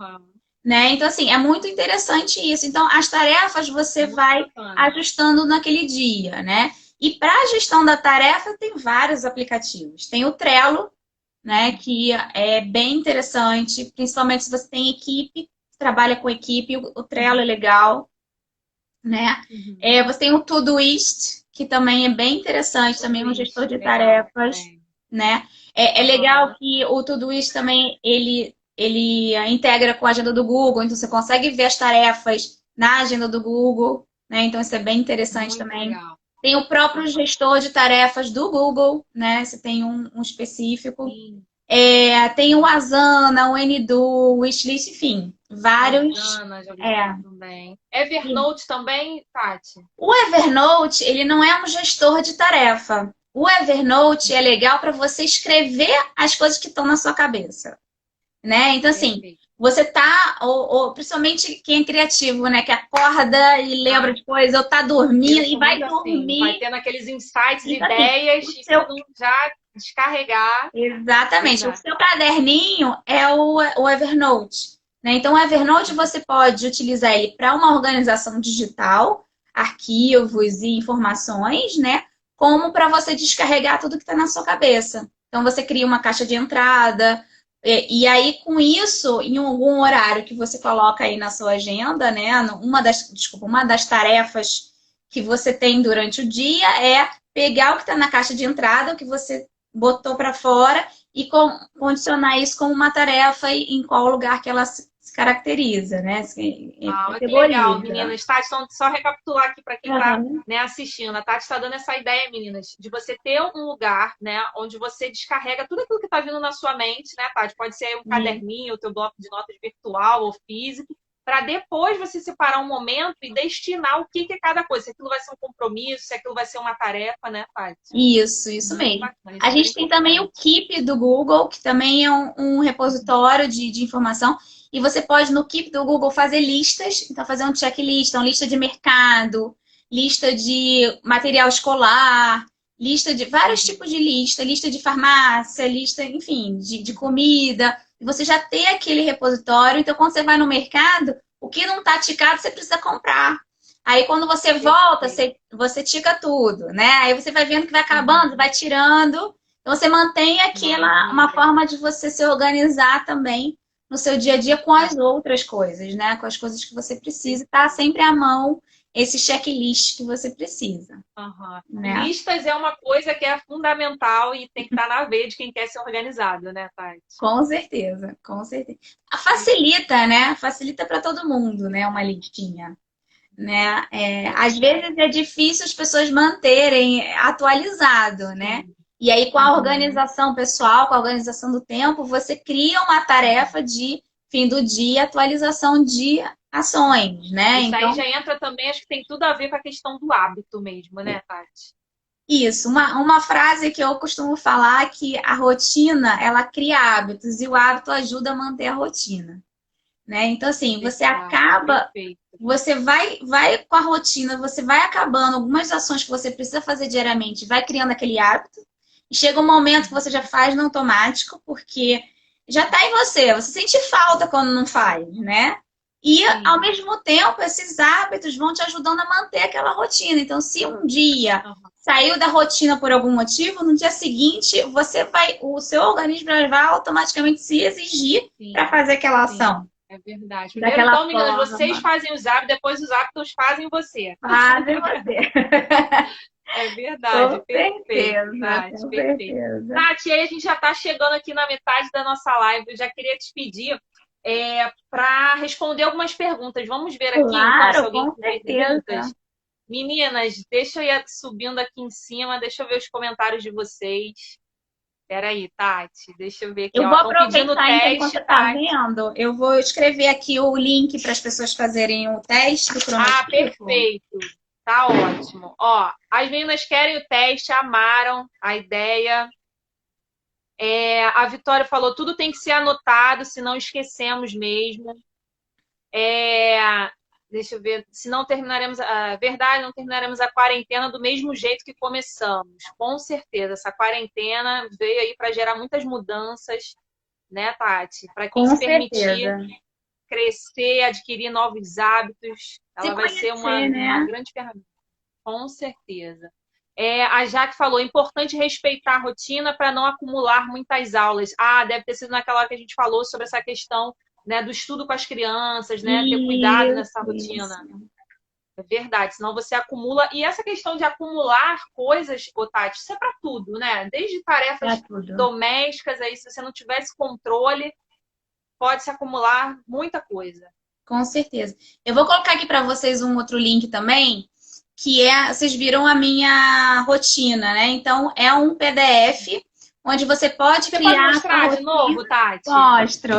Speaker 2: Né? Então, assim, é muito interessante isso. Então, as tarefas você vai ajustando naquele dia, né? E para a gestão da tarefa, tem vários aplicativos. Tem o Trello, né? Que é bem interessante, principalmente se você tem equipe, trabalha com equipe, o Trello é legal. Né? Você tem o Todoist, que também é bem interessante, também é um gestor de tarefas, né? É legal que o Todoist também, ele integra com a agenda do Google, então você consegue ver as tarefas na agenda do Google, né? Então isso é bem interessante muito também. Legal. Tem o próprio gestor de tarefas do Google, né? Você tem um específico. Tem o Asana, o Anydo, o Wishlist, enfim, vários.
Speaker 1: Asana, já também. Evernote também, Tati?
Speaker 2: O Evernote, ele não é um gestor de tarefa. O Evernote é legal para você escrever as coisas que estão na sua cabeça, né? Então, assim, você tá, ou principalmente quem é criativo, né? Que acorda e lembra de coisa, ou tá dormindo e vai dormir.
Speaker 1: Vai tendo aqueles insights, ideias, e já descarregar.
Speaker 2: Exatamente. O seu caderninho é o Evernote. Né? Então, o Evernote você pode utilizar ele para uma organização digital, arquivos e informações, né? Como para você descarregar tudo que está na sua cabeça. Então, você cria uma caixa de entrada, e aí, com isso, em algum horário que você coloca aí na sua agenda, né? Uma das tarefas que você tem durante o dia é pegar o que está na caixa de entrada, o que você botou para fora, e condicionar isso como uma tarefa em qual lugar que ela caracteriza, né?
Speaker 1: Que legal,
Speaker 2: Categoriza.
Speaker 1: meninas. Tati, então, só recapitular aqui para quem está,
Speaker 2: Aham.
Speaker 1: né, assistindo. A Tati está dando essa ideia, meninas, de você ter um lugar, né, onde você descarrega tudo aquilo que está vindo na sua mente, né, Tati? Pode ser um caderninho, o teu bloco de notas virtual ou físico, para depois você separar um momento e destinar o que é cada coisa. Se aquilo vai ser um compromisso, se aquilo vai ser uma tarefa, né, Tati?
Speaker 2: Isso
Speaker 1: Muito
Speaker 2: mesmo.
Speaker 1: bacana,
Speaker 2: A
Speaker 1: isso é
Speaker 2: gente
Speaker 1: bem
Speaker 2: tem também o
Speaker 1: importante.
Speaker 2: Keep do Google, que também é um repositório de informação. E você pode, no Keep do Google, fazer listas. Então, fazer um checklist, então, lista de mercado, lista de material escolar, lista de vários tipos de lista, lista de farmácia, lista, enfim, de comida. E você já tem aquele repositório. Então, quando você vai no mercado, o que não está ticado, você precisa comprar. Aí quando você volta, você tica tudo, né? Aí você vai vendo que vai acabando, vai tirando. Então você mantém aquela uma
Speaker 1: Maravilha.
Speaker 2: forma de você se organizar também no seu dia a dia com as outras coisas, né? Com as coisas que você precisa, e tá sempre à mão esse checklist que você precisa,
Speaker 1: Aham.
Speaker 2: né?
Speaker 1: Listas é uma coisa que é fundamental e tem que estar na veia de quem quer ser organizado, né, Tati?
Speaker 2: Com certeza, com certeza. Facilita, né? Facilita para todo mundo, né? Uma listinha. Né? Às vezes é difícil as pessoas manterem atualizado, né?
Speaker 1: Sim.
Speaker 2: E aí, com a
Speaker 1: Uhum.
Speaker 2: organização pessoal, com a organização do tempo, você cria uma tarefa de fim do dia, atualização de ações, né?
Speaker 1: Isso aí
Speaker 2: Então,
Speaker 1: já entra também, acho que tem tudo a ver com a questão do hábito mesmo, né, Tati?
Speaker 2: isso. Uma frase que eu costumo falar é que a rotina, ela cria hábitos e o hábito ajuda a manter a rotina, né? Então, assim, você
Speaker 1: Verdade,
Speaker 2: acaba
Speaker 1: perfeito.
Speaker 2: você vai com a rotina, você vai acabando algumas ações que você precisa fazer diariamente, vai criando aquele hábito. E chega um momento que você já faz no automático, porque já está em você. Você sente falta quando não faz, né? E, ao
Speaker 1: Sim.
Speaker 2: mesmo tempo, esses hábitos vão te ajudando a manter aquela rotina. Então, se um dia
Speaker 1: Aham.
Speaker 2: saiu da rotina por algum motivo, no dia seguinte, o seu organismo vai automaticamente se exigir para
Speaker 1: Sim,
Speaker 2: fazer aquela
Speaker 1: sim,
Speaker 2: ação.
Speaker 1: é verdade. Primeiro,
Speaker 2: Daquela
Speaker 1: então, meninas, vocês
Speaker 2: forma.
Speaker 1: fazem os hábitos, depois os hábitos fazem você.
Speaker 2: Fazem você.
Speaker 1: É verdade,
Speaker 2: Com
Speaker 1: perfeito,
Speaker 2: certeza,
Speaker 1: Tati,
Speaker 2: com
Speaker 1: perfeito.
Speaker 2: certeza.
Speaker 1: Tati, aí a gente já está chegando aqui na metade da nossa live. Eu já queria te pedir para responder algumas perguntas. Vamos ver aqui, então, se
Speaker 2: Claro,
Speaker 1: alguém
Speaker 2: com
Speaker 1: tem perguntas.
Speaker 2: certeza.
Speaker 1: Meninas, deixa eu ir subindo aqui em cima, deixa eu ver os comentários de vocês. Peraí, Tati, deixa eu ver aqui.
Speaker 2: Eu vou
Speaker 1: Estão pedindo
Speaker 2: aproveitar então, enquanto
Speaker 1: teste,
Speaker 2: você está
Speaker 1: Tati.
Speaker 2: vendo, eu vou escrever aqui o link para as pessoas fazerem o teste do
Speaker 1: Ah,
Speaker 2: cronotipo.
Speaker 1: perfeito. Tá ótimo. Ó, as meninas querem o teste, amaram a ideia. A Vitória falou, tudo tem que ser anotado, senão esquecemos mesmo. Deixa eu ver, se não terminaremos, a verdade, não terminaremos a quarentena do mesmo jeito que começamos. Com certeza, essa quarentena veio aí para gerar muitas mudanças, né, Tati? Para quem
Speaker 2: Com
Speaker 1: se permitir
Speaker 2: certeza.
Speaker 1: crescer, adquirir novos hábitos,
Speaker 2: Se
Speaker 1: ela vai ser
Speaker 2: conhecer,
Speaker 1: uma
Speaker 2: né?
Speaker 1: grande ferramenta. Com certeza. A Jaque falou, é importante respeitar a rotina para não acumular muitas aulas. Ah, deve ter sido naquela hora que a gente falou sobre essa questão, né, do estudo com as crianças, né, ter cuidado nessa
Speaker 2: Isso.
Speaker 1: rotina. É verdade, senão você acumula. E essa questão de acumular coisas, ô Tati, isso é para tudo, né? Desde
Speaker 2: Para
Speaker 1: tarefas
Speaker 2: tudo.
Speaker 1: domésticas, aí se você não tivesse controle, pode se acumular muita coisa.
Speaker 2: Com certeza. Eu vou colocar aqui para vocês um outro link também, vocês viram a minha rotina, né? Então, é um PDF onde você pode
Speaker 1: Você pode
Speaker 2: criar a sua
Speaker 1: mostrar de
Speaker 2: rotina.
Speaker 1: novo, Tati?
Speaker 2: Mostro.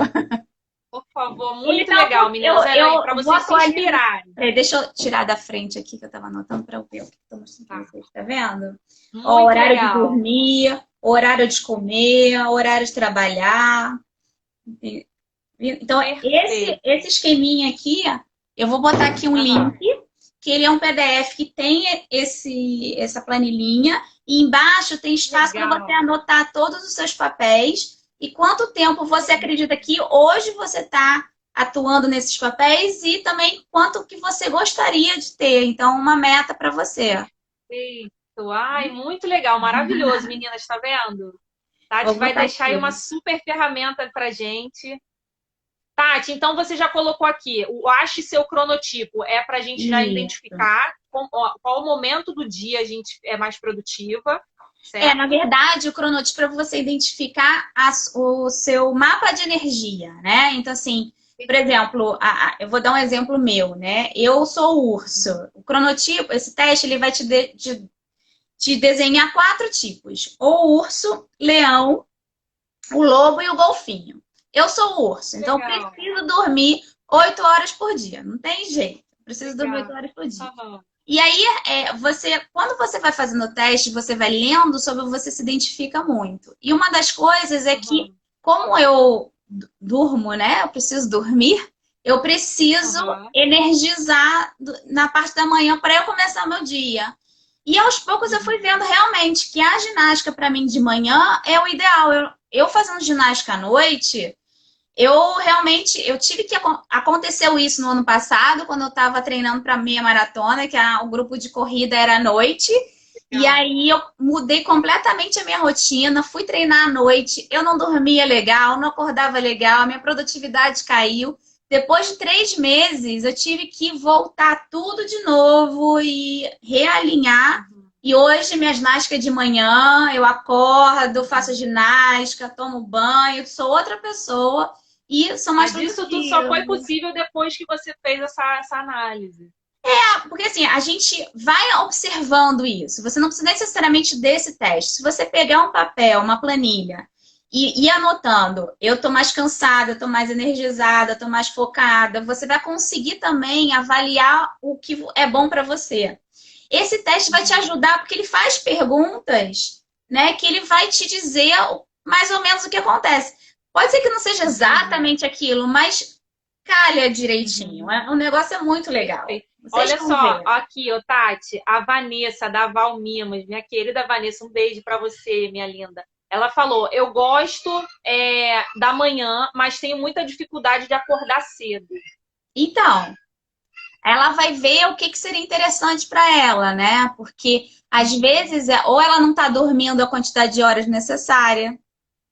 Speaker 1: Por favor,
Speaker 2: Ele
Speaker 1: muito
Speaker 2: tá um
Speaker 1: legal,
Speaker 2: pouco.
Speaker 1: meninas. Olha aí, para
Speaker 2: Eu vou
Speaker 1: vocês se
Speaker 2: atualizar.
Speaker 1: inspirarem.
Speaker 2: Deixa eu tirar da frente aqui que eu estava anotando para eu ver o que eu tô mostrando para
Speaker 1: Tá.
Speaker 2: vocês. Tá vendo? Ó,
Speaker 1: Muito
Speaker 2: horário de
Speaker 1: legal.
Speaker 2: dormir, horário de comer, horário de trabalhar. Então,
Speaker 1: Perfeito.
Speaker 2: esse esqueminha aqui, ó, eu vou botar aqui um
Speaker 1: Aham.
Speaker 2: link, que ele é um PDF que tem essa planilhinha, e embaixo tem espaço para você
Speaker 1: Legal.
Speaker 2: anotar todos os seus papéis e quanto tempo você acredita que hoje você está atuando nesses papéis e também quanto que você gostaria de ter. Então, uma meta para você.
Speaker 1: Perfeito. Ai, muito legal, maravilhoso, meninas, tá vendo? Tati
Speaker 2: Vou
Speaker 1: vai
Speaker 2: botar
Speaker 1: deixar aí
Speaker 2: aqui.
Speaker 1: uma super ferramenta pra gente. Tati, então você já colocou aqui, o ache seu cronotipo é para a gente já
Speaker 2: Isso.
Speaker 1: identificar qual momento do dia a gente é mais produtiva,
Speaker 2: Na
Speaker 1: certo?
Speaker 2: verdade, o cronotipo é para você identificar o seu mapa de energia, né? Então, assim, Por exemplo, eu vou dar um exemplo meu, né? Eu sou o urso. O cronotipo, esse teste, ele vai te desenhar 4 tipos: o urso, leão, o lobo e o golfinho. Eu sou o urso, então eu
Speaker 1: Legal,
Speaker 2: preciso dormir 8 horas por dia. Não tem jeito. Eu preciso dormir 8
Speaker 1: legal.
Speaker 2: horas por dia.
Speaker 1: Aham,
Speaker 2: E aí, quando você vai fazendo o teste, você vai lendo sobre, você se identifica muito. E uma das coisas é que,
Speaker 1: aham,
Speaker 2: como eu durmo, né? Eu preciso dormir, eu preciso
Speaker 1: aham.
Speaker 2: energizar na parte da manhã para eu começar meu dia. E aos poucos eu fui
Speaker 1: Uhum.
Speaker 2: vendo realmente que a ginástica para mim de manhã é o ideal. Eu fazendo ginástica à noite, eu tive que aconteceu isso no ano passado, quando eu estava treinando para meia maratona, que o grupo de corrida era à noite. E
Speaker 1: Legal.
Speaker 2: aí eu mudei completamente a minha rotina, fui treinar à noite, eu não dormia legal, não acordava legal, a minha produtividade caiu. Depois de 3 meses, eu tive que voltar tudo de novo e realinhar.
Speaker 1: Uhum.
Speaker 2: E hoje, minha ginástica é de manhã, eu acordo, faço ginástica, tomo banho, sou outra pessoa e sou mais
Speaker 1: Mas isso tudo só
Speaker 2: produtiva.
Speaker 1: foi possível depois que você fez essa análise.
Speaker 2: Porque assim, a gente vai observando isso. Você não precisa necessariamente desse teste. Se você pegar um papel, uma planilha e ir anotando, eu tô mais cansada, eu tô mais energizada, eu tô mais focada, você vai conseguir também avaliar o que é bom para você. Esse teste vai te
Speaker 1: Uhum.
Speaker 2: ajudar porque ele faz perguntas, né, que ele vai te dizer mais ou menos o que acontece. Pode ser que não seja
Speaker 1: Entendi.
Speaker 2: exatamente aquilo, mas calha direitinho.
Speaker 1: Uhum.
Speaker 2: O negócio é muito legal.
Speaker 1: Perfeito.
Speaker 2: Vocês
Speaker 1: Olha
Speaker 2: vão
Speaker 1: só,
Speaker 2: ver.
Speaker 1: aqui, ô Tati, a Vanessa da Val Mimos, minha querida Vanessa, um beijo pra você, minha linda. Ela falou: eu gosto da manhã, mas tenho muita dificuldade de acordar cedo.
Speaker 2: Então, ela vai ver o que que seria interessante para ela, né? Porque às
Speaker 1: Uhum,
Speaker 2: vezes ou ela não está dormindo a quantidade de horas necessária,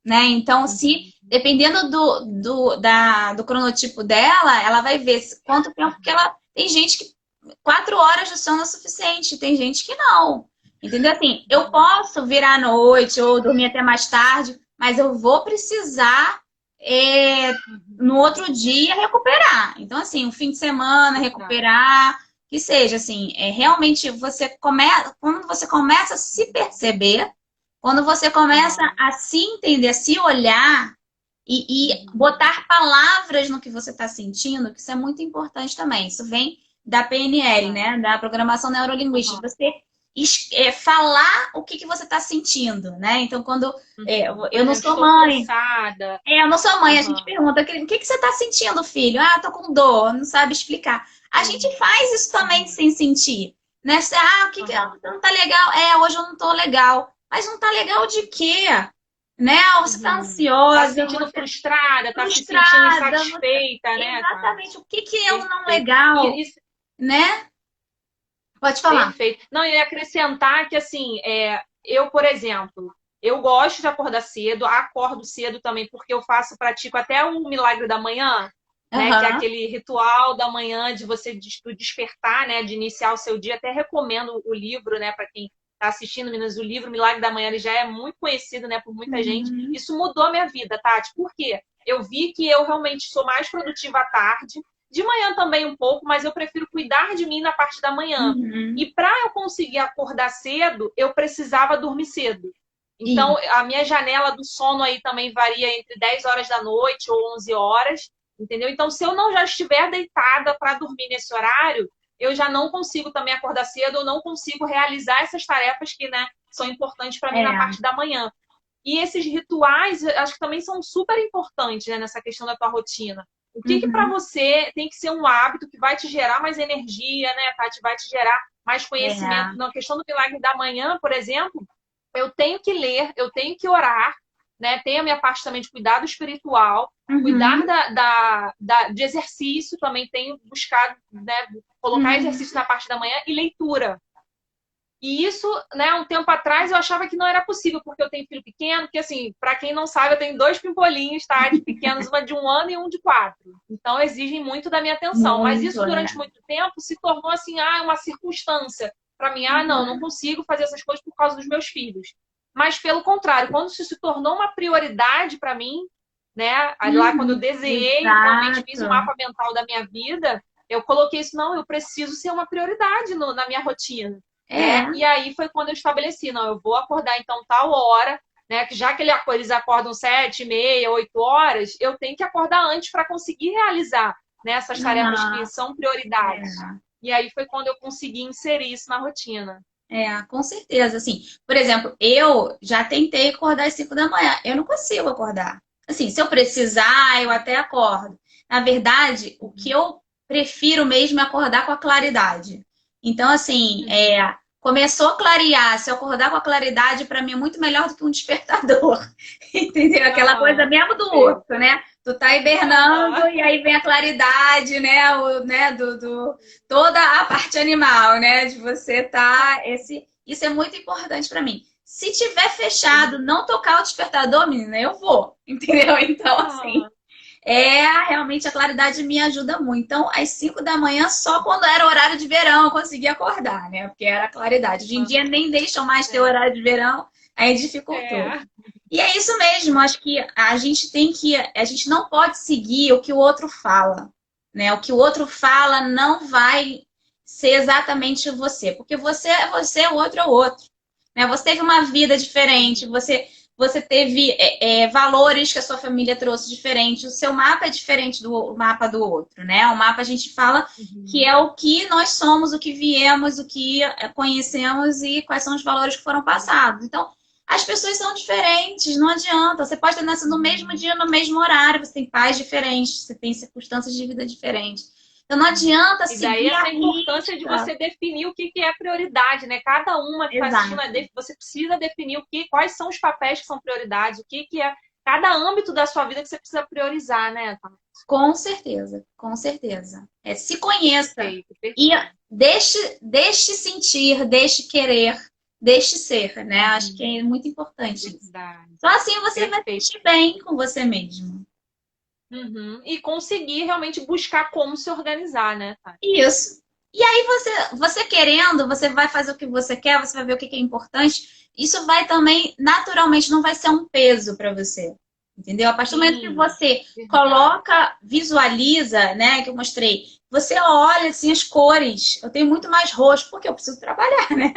Speaker 2: né? Então, se
Speaker 1: uhum,
Speaker 2: dependendo do cronotipo dela, ela vai ver quanto tempo que ela. Tem gente que 4 horas de sono é suficiente, tem gente que não. Entendeu? Assim, eu
Speaker 1: uhum,
Speaker 2: posso virar à noite ou dormir até mais tarde, mas eu vou precisar
Speaker 1: uhum.
Speaker 2: no outro dia recuperar. Então, assim, um fim de semana,
Speaker 1: Verdade.
Speaker 2: recuperar, que seja assim, realmente quando você começa a se perceber, quando você começa
Speaker 1: Aham,
Speaker 2: a se entender, a se olhar e
Speaker 1: uhum.
Speaker 2: botar palavras no que você está sentindo, que isso é muito importante também. Isso vem da PNL,
Speaker 1: Verdade.
Speaker 2: né? Da programação neurolinguística.
Speaker 1: Aham,
Speaker 2: Você falar o que você está sentindo, né? Então, quando
Speaker 1: uhum. Por
Speaker 2: eu não
Speaker 1: exemplo,
Speaker 2: sou
Speaker 1: estou
Speaker 2: mãe,
Speaker 1: cansada.
Speaker 2: eu não sou mãe, a gente
Speaker 1: Aham,
Speaker 2: pergunta, o que que você está sentindo, filho? Ah, tô com dor, não sabe explicar. A gente
Speaker 1: uhum,
Speaker 2: faz isso também
Speaker 1: uhum,
Speaker 2: sem sentir, né? O que que
Speaker 1: aham,
Speaker 2: não tá legal? Hoje eu não tô legal. Mas não tá legal de quê? Né? Você tá
Speaker 1: uhum. Tá se
Speaker 2: ansiosa,
Speaker 1: sentindo
Speaker 2: você tá
Speaker 1: frustrada, tá se sentindo
Speaker 2: frustrada,
Speaker 1: insatisfeita, né,
Speaker 2: exatamente.
Speaker 1: Tati?
Speaker 2: O que que é o não
Speaker 1: Perfeito.
Speaker 2: legal,
Speaker 1: E
Speaker 2: né? Pode falar.
Speaker 1: perfeito. Não, eu ia acrescentar que, assim, eu, por exemplo, eu gosto de acordar cedo, acordo cedo também, porque eu pratico até o milagre da manhã, né? Que é
Speaker 2: Aham.
Speaker 1: aquele ritual da manhã de você despertar, né? De iniciar o seu dia. Até recomendo o livro, né? Para quem está assistindo, meninas, o livro Milagre da Manhã, ele já é muito conhecido, né? Por muita gente.
Speaker 2: Uhum.
Speaker 1: Isso mudou a minha vida, Tati. Por quê? Eu vi que eu realmente sou mais produtiva à tarde, de manhã também um pouco, mas eu prefiro cuidar de mim na parte da manhã.
Speaker 2: Uhum.
Speaker 1: E para eu conseguir acordar cedo, eu precisava dormir cedo. Então,
Speaker 2: Isso.
Speaker 1: a minha janela do sono aí também varia entre 10 horas da noite ou 11 horas, entendeu? Então, se eu não já estiver deitada para dormir nesse horário, eu já não consigo também acordar cedo, eu não consigo realizar essas tarefas que, né, são importantes para mim na
Speaker 2: É.
Speaker 1: parte da manhã. E esses rituais, acho que também são super importantes, né, nessa questão da tua rotina. O que que para
Speaker 2: Uhum.
Speaker 1: você tem que ser um hábito que vai te gerar mais energia, né, Tati? Vai te gerar mais conhecimento.
Speaker 2: É.
Speaker 1: Na questão do milagre da manhã, por exemplo, eu tenho que ler, eu tenho que orar, né? Tem a minha parte também de cuidado espiritual, cuidar
Speaker 2: Uhum.
Speaker 1: de exercício, também tenho buscado, né, colocar
Speaker 2: Uhum.
Speaker 1: exercício na parte da manhã e leitura. E isso, né, um tempo atrás eu achava que não era possível, porque eu tenho filho pequeno, que assim, para quem não sabe, eu tenho dois pimpolinhos, tá? De pequenos, uma de 1 ano e um de 4. Então exigem muito da minha atenção. Mas
Speaker 2: Muito,
Speaker 1: isso
Speaker 2: é.
Speaker 1: durante muito tempo se tornou assim, uma circunstância para mim, não
Speaker 2: Uhum.
Speaker 1: consigo fazer essas coisas por causa dos meus filhos. Mas pelo contrário, quando isso se tornou uma prioridade para mim,
Speaker 3: né? Aí lá quando eu desenhei, realmente fiz um
Speaker 2: Exato.
Speaker 3: mapa mental da minha vida, eu coloquei isso, não, eu preciso ser uma prioridade na minha rotina,
Speaker 2: É,
Speaker 3: né? E aí foi quando eu estabeleci, não, eu vou acordar então tal hora, né? Que já que eles acordam 7h30, 8 horas, eu tenho que acordar antes para conseguir realizar, né, essas tarefas que
Speaker 2: aham,
Speaker 3: são prioridades.
Speaker 2: é.
Speaker 3: E aí foi quando eu consegui inserir isso na rotina.
Speaker 2: É, com certeza. Assim, por exemplo, eu já tentei acordar às 5 da manhã. Eu não consigo acordar. Assim, se eu precisar, eu até acordo. Na verdade, o que eu prefiro mesmo é acordar com a claridade. Então, assim,
Speaker 3: Uhum.
Speaker 2: começou a clarear. Se eu acordar com a claridade, para mim é muito melhor do que um despertador. Entendeu? Aquela coisa
Speaker 3: Aham,
Speaker 2: mesmo do urso,
Speaker 3: perfeito.
Speaker 2: né? Tu tá hibernando
Speaker 3: Aham.
Speaker 2: e aí vem a claridade, né? Toda a parte animal, né? De você tá isso é muito importante para mim. Se tiver fechado,
Speaker 3: Uhum.
Speaker 2: não tocar o despertador, menina, eu vou, entendeu? Então, assim,
Speaker 3: Aham.
Speaker 2: realmente a claridade me ajuda muito. Então, às 5 da manhã, só quando era horário de verão eu conseguia acordar, né? Porque era a claridade. Hoje em dia nem deixam mais ter
Speaker 3: É.
Speaker 2: horário de verão, aí dificultou.
Speaker 3: É.
Speaker 2: E é isso mesmo, acho que a gente não pode seguir o que o outro fala, né? O que o outro fala não vai ser exatamente você, porque você é você, o outro é o outro, né? Você teve uma vida diferente, você teve valores que a sua família trouxe diferente, o seu mapa é diferente do mapa do outro, né? O mapa a gente fala que
Speaker 3: Uhum.
Speaker 2: é o que nós somos, o que viemos, o que conhecemos e quais são os valores que foram passados. Então, as pessoas são diferentes, não adianta. Você pode ter nascido no mesmo
Speaker 3: Uhum.
Speaker 2: dia, no mesmo horário, você tem pais diferentes, você tem circunstâncias de vida diferentes. Então não adianta
Speaker 3: E daí
Speaker 2: seguir a
Speaker 3: essa importância de
Speaker 2: risca.
Speaker 3: você definir o que que é prioridade, né? Cada uma que está assistindo,
Speaker 2: Exato.
Speaker 3: você precisa definir quais são os papéis que são prioridades, o que que é cada âmbito da sua vida que você precisa priorizar, né? Tá?
Speaker 2: Com certeza, com certeza. Se conheça
Speaker 3: Perfeito,
Speaker 2: e
Speaker 3: perfeito.
Speaker 2: deixe sentir, deixe querer, deixe ser, né? Acho que
Speaker 3: Uhum.
Speaker 2: é muito importante isso.
Speaker 3: Verdade.
Speaker 2: Só assim você vai se
Speaker 3: Perfeito.
Speaker 2: sentir bem com você mesmo.
Speaker 3: Uhum. E conseguir realmente buscar como se organizar, né, Tati?
Speaker 2: Isso. E aí você querendo, você vai fazer o que você quer, você vai ver o que é importante. Isso vai também, naturalmente, não vai ser um peso para você. Entendeu? A partir do momento que
Speaker 3: Sim,
Speaker 2: você
Speaker 3: verdade.
Speaker 2: coloca, visualiza, né, que eu mostrei, você olha assim as cores. Eu tenho muito mais roxo, porque eu preciso trabalhar, né?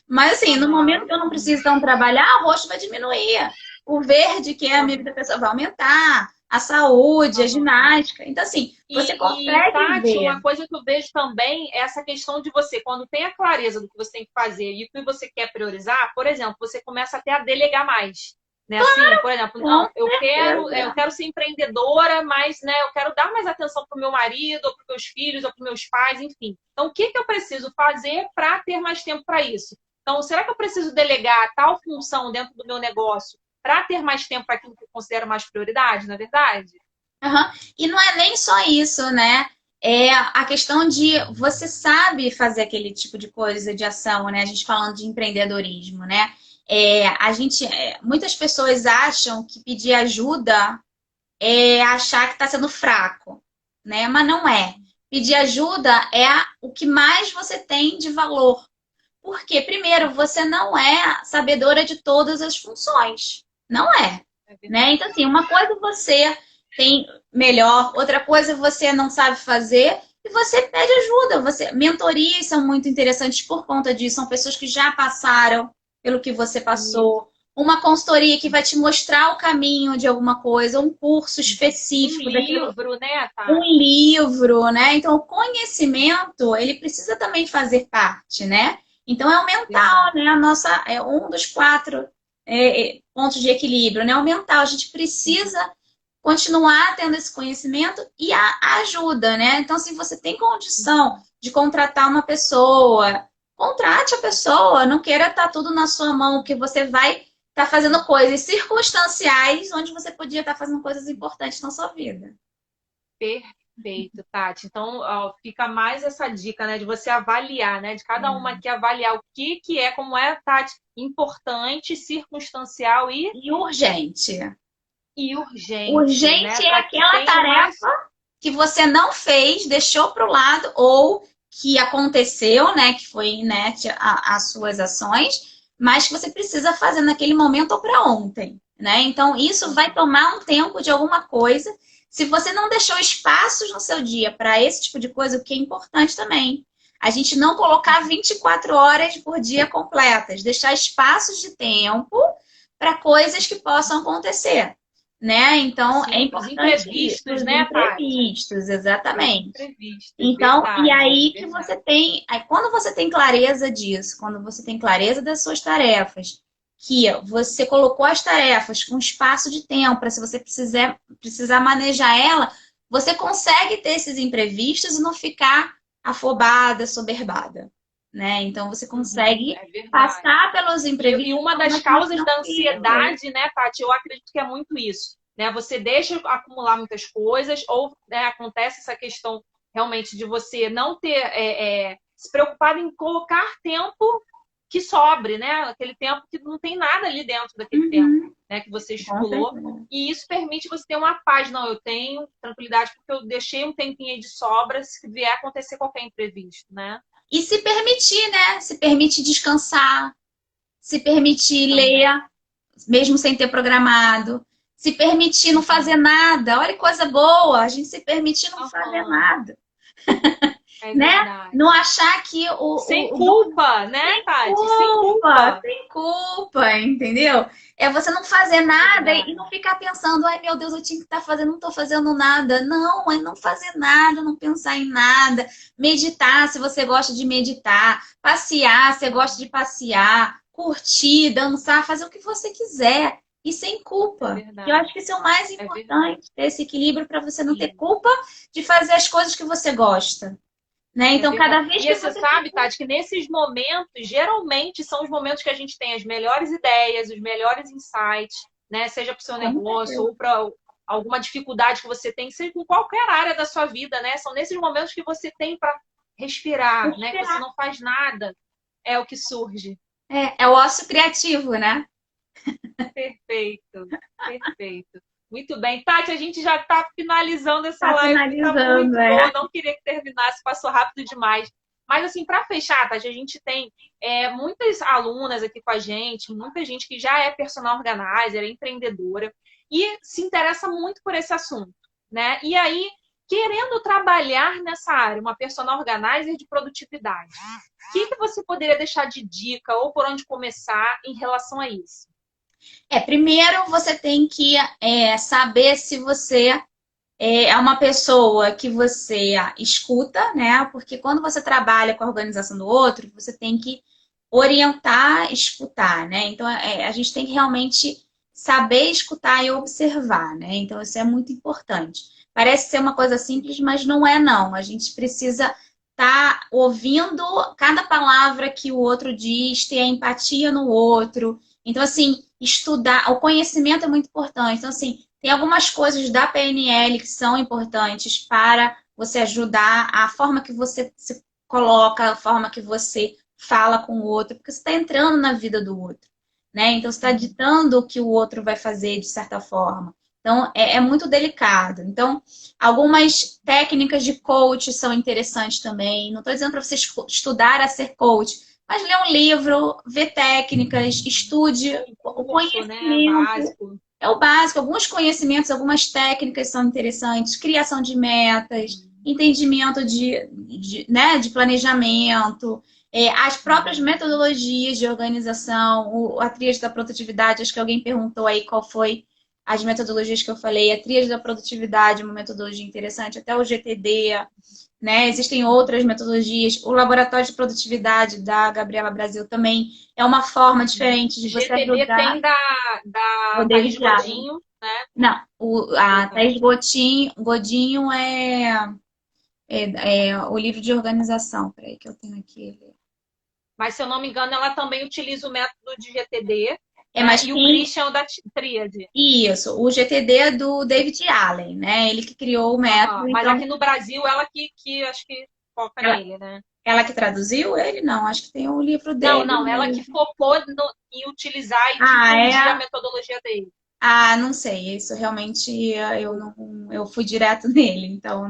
Speaker 2: Mas assim, no momento
Speaker 3: Aham.
Speaker 2: que eu não preciso então trabalhar, o roxo vai diminuir. O verde, que é a minha vida
Speaker 3: Aham.
Speaker 2: pessoal, vai aumentar. A saúde, a
Speaker 3: Aham.
Speaker 2: ginástica. Então, assim, você
Speaker 3: E,
Speaker 2: consegue
Speaker 3: Tati,
Speaker 2: ver.
Speaker 3: uma coisa que eu vejo também é essa questão de você, quando tem a clareza do que você tem que fazer e o que você quer priorizar, por exemplo, você começa até a delegar mais. Né? Assim, por exemplo,
Speaker 2: Com
Speaker 3: não, eu quero
Speaker 2: certeza.
Speaker 3: ser empreendedora, mas né, eu quero dar mais atenção para o meu marido, ou para os meus filhos, ou para os meus pais, enfim. Então, o que, que eu preciso fazer para ter mais tempo para isso? Então, será que eu preciso delegar tal função dentro do meu negócio para ter mais tempo para aquilo que eu considero mais prioridade, na verdade?
Speaker 2: Aham. E não é nem só isso, né? É a questão de você sabe fazer aquele tipo de coisa, de ação, né? A gente falando de empreendedorismo, né? Muitas pessoas acham que pedir ajuda é achar que está sendo fraco, né? Mas não é. Pedir ajuda é o que mais você tem de valor. Porque, primeiro, você não é sabedora de todas as funções. Não é.
Speaker 3: É
Speaker 2: Né?
Speaker 3: verdade.
Speaker 2: Então, assim, uma coisa você tem melhor, outra coisa você não sabe fazer e você pede ajuda. Mentorias são muito interessantes por conta disso. São pessoas que já passaram pelo que você
Speaker 3: Isso.
Speaker 2: passou. Uma consultoria que vai te mostrar o caminho de alguma coisa, um curso
Speaker 3: Um
Speaker 2: específico daquilo,
Speaker 3: livro, né,
Speaker 2: um
Speaker 3: Tati?
Speaker 2: livro, né? Então, o conhecimento, ele precisa também fazer parte, né? Então, é o mental,
Speaker 3: Verdade.
Speaker 2: né? É um dos quatro pontos de equilíbrio, né? O mental, a gente precisa continuar tendo esse conhecimento e a ajuda, né? Então, se você tem condição de contratar uma pessoa, contrate a pessoa, não queira estar tudo na sua mão, porque você vai estar fazendo coisas circunstanciais onde você podia estar fazendo coisas importantes na sua vida.
Speaker 3: Perfeito, Tati. Então, ó, fica mais essa dica, né, de você avaliar, né, de cada uma aqui avaliar o que que é, como é, Tati, importante, circunstancial
Speaker 2: E urgente.
Speaker 3: e urgente, né,
Speaker 2: Urgente é
Speaker 3: para que
Speaker 2: aquela
Speaker 3: tenha o mais.
Speaker 2: tarefa que você não fez, deixou para o lado, ou que aconteceu, né, que foi inerte às suas ações, mas que você precisa fazer naquele momento ou para ontem. né? Então, isso vai tomar um tempo de alguma coisa. Se você não deixou espaços no seu dia para esse tipo de coisa, o que é importante também. A gente não colocar 24 horas por dia completas, deixar espaços de tempo para coisas que possam acontecer, né? Então, é
Speaker 3: Sim, os
Speaker 2: importante
Speaker 3: imprevistos,
Speaker 2: os
Speaker 3: né, Tati?
Speaker 2: imprevistos, exatamente.
Speaker 3: Imprevistos,
Speaker 2: Então, e
Speaker 3: verdade,
Speaker 2: aí que
Speaker 3: verdade.
Speaker 2: você tem, aí quando você tem clareza disso, quando você tem clareza das suas tarefas, que você colocou as tarefas com espaço de tempo para se você precisar manejar ela, você consegue ter esses imprevistos e não ficar afobada, soberbada, né? Então você
Speaker 3: Uhum,
Speaker 2: consegue
Speaker 3: é verdade.
Speaker 2: passar pelos
Speaker 3: E
Speaker 2: imprevistos de
Speaker 3: uma
Speaker 2: forma
Speaker 3: das
Speaker 2: mais
Speaker 3: causas da
Speaker 2: tranquila.
Speaker 3: ansiedade, né, Tati, eu acredito que é muito isso, né? Você deixa acumular muitas coisas, ou né, acontece essa questão realmente de você não ter se preocupado em colocar tempo que sobre, né? Aquele tempo que não tem nada ali dentro daquele tempo,
Speaker 2: Uhum,
Speaker 3: né, que você
Speaker 2: com
Speaker 3: estipulou.
Speaker 2: certeza.
Speaker 3: E isso permite você ter uma paz. Não, eu tenho tranquilidade porque eu deixei um tempinho aí de sobra se vier acontecer qualquer imprevisto, né?
Speaker 2: E se permitir, né? Se permite descansar, se permitir ler,
Speaker 3: Também.
Speaker 2: mesmo sem ter programado, se permitir não fazer nada. Olha que coisa boa, a gente se permitir não fazer
Speaker 3: Aham,
Speaker 2: nada,
Speaker 3: é
Speaker 2: né? Não
Speaker 3: verdade.
Speaker 2: achar que
Speaker 3: Sem
Speaker 2: o
Speaker 3: culpa, né, Tati? Sem culpa.
Speaker 2: sem culpa, entendeu? É você não fazer
Speaker 3: É
Speaker 2: nada e não
Speaker 3: verdade.
Speaker 2: ficar pensando, ai meu Deus, eu tinha que estar fazendo, não estou fazendo nada. Não, é não fazer nada, não pensar em nada. Meditar, se você gosta de meditar. Passear, se você gosta de passear. Curtir, dançar, fazer o que você quiser. E sem
Speaker 3: É
Speaker 2: culpa. E eu
Speaker 3: verdade.
Speaker 2: acho que isso é o mais
Speaker 3: É verdade.
Speaker 2: importante, ter esse equilíbrio para você não ter
Speaker 3: Sim,
Speaker 2: culpa de fazer as coisas que você gosta, né?
Speaker 3: é
Speaker 2: Então, cada
Speaker 3: verdade.
Speaker 2: vez
Speaker 3: E
Speaker 2: que
Speaker 3: você
Speaker 2: você tem
Speaker 3: sabe, Tati, que nesses momentos, geralmente são os momentos que a gente tem as melhores ideias, os melhores insights, né? Seja para o seu
Speaker 2: com
Speaker 3: negócio
Speaker 2: certeza.
Speaker 3: ou para alguma dificuldade que você tem, seja com qualquer área da sua vida, né? São nesses momentos que você tem para respirar, né? Que você
Speaker 2: Respirar.
Speaker 3: não faz nada, é o que surge.
Speaker 2: É o ócio criativo, né?
Speaker 3: Perfeito, perfeito. Muito bem. Tati, a gente já está finalizando essa
Speaker 2: Tá
Speaker 3: live que está
Speaker 2: finalizando,
Speaker 3: muito
Speaker 2: é.
Speaker 3: boa. Não queria que terminasse, passou rápido demais. Mas, assim, para fechar, Tati, a gente tem muitas alunas aqui com a gente, muita gente que já é personal organizer, é empreendedora, e se interessa muito por esse assunto, né? E aí, querendo trabalhar nessa área, uma personal organizer de produtividade, o que você poderia deixar de dica ou por onde começar em relação a isso?
Speaker 2: Primeiro você tem que saber se você é uma pessoa que você escuta, né? Porque quando você trabalha com a organização do outro, você tem que orientar, escutar, né? Então a gente tem que realmente saber escutar e observar, né? Então isso é muito importante. Parece ser uma coisa simples, mas não é não. A gente precisa estar ouvindo cada palavra que o outro diz, ter a empatia no outro. Então, assim, estudar, o conhecimento é muito importante. Então, assim, tem algumas coisas da PNL que são importantes para você ajudar a forma que você se coloca, a forma que você fala com o outro, porque você está entrando na vida do outro, né? Então você está ditando o que o outro vai fazer de certa forma. Então é muito delicado. Então, algumas técnicas de coach são interessantes também. Não estou dizendo para você estudar a ser coach, mas lê um livro, vê técnicas, estude
Speaker 3: Um
Speaker 2: o
Speaker 3: curso, né,
Speaker 2: conhecimento.
Speaker 3: básico.
Speaker 2: É o básico, alguns conhecimentos, algumas técnicas são interessantes, criação de metas, entendimento né, de planejamento, as próprias metodologias de organização, a tríade da produtividade, acho que alguém perguntou aí qual foi as metodologias que eu falei, a tríade da produtividade, é uma metodologia interessante, até o GTD, né? Existem outras metodologias, o laboratório de produtividade da Gabriela Brasil também é uma forma diferente de você
Speaker 3: GTD
Speaker 2: ajudar
Speaker 3: tem da,
Speaker 2: o
Speaker 3: da Thaís
Speaker 2: David Allen.
Speaker 3: Godinho, né?
Speaker 2: Não, a
Speaker 3: Desculpa.
Speaker 2: Thaís Godinho é o livro de organização. Peraí, que eu tenho aqui.
Speaker 3: Mas, se eu não me engano, ela também utiliza o método de GTD, né?
Speaker 2: Mas
Speaker 3: E o
Speaker 2: quem.
Speaker 3: Christian é o da Tríade.
Speaker 2: Isso, o GTD é do David Allen, né? Ele que criou o método,
Speaker 3: Aham. Mas
Speaker 2: então.
Speaker 3: aqui no Brasil, ela que acho que foca
Speaker 2: Ela,
Speaker 3: nele, né?
Speaker 2: ela que traduziu ele? Não, acho que tem o livro
Speaker 3: Não,
Speaker 2: dele
Speaker 3: não, ela que
Speaker 2: mesmo.
Speaker 3: focou em utilizar e
Speaker 2: Ah,
Speaker 3: difundir a
Speaker 2: é?
Speaker 3: metodologia dele.
Speaker 2: Ah, não sei. Isso realmente eu não. Eu fui direto nele, então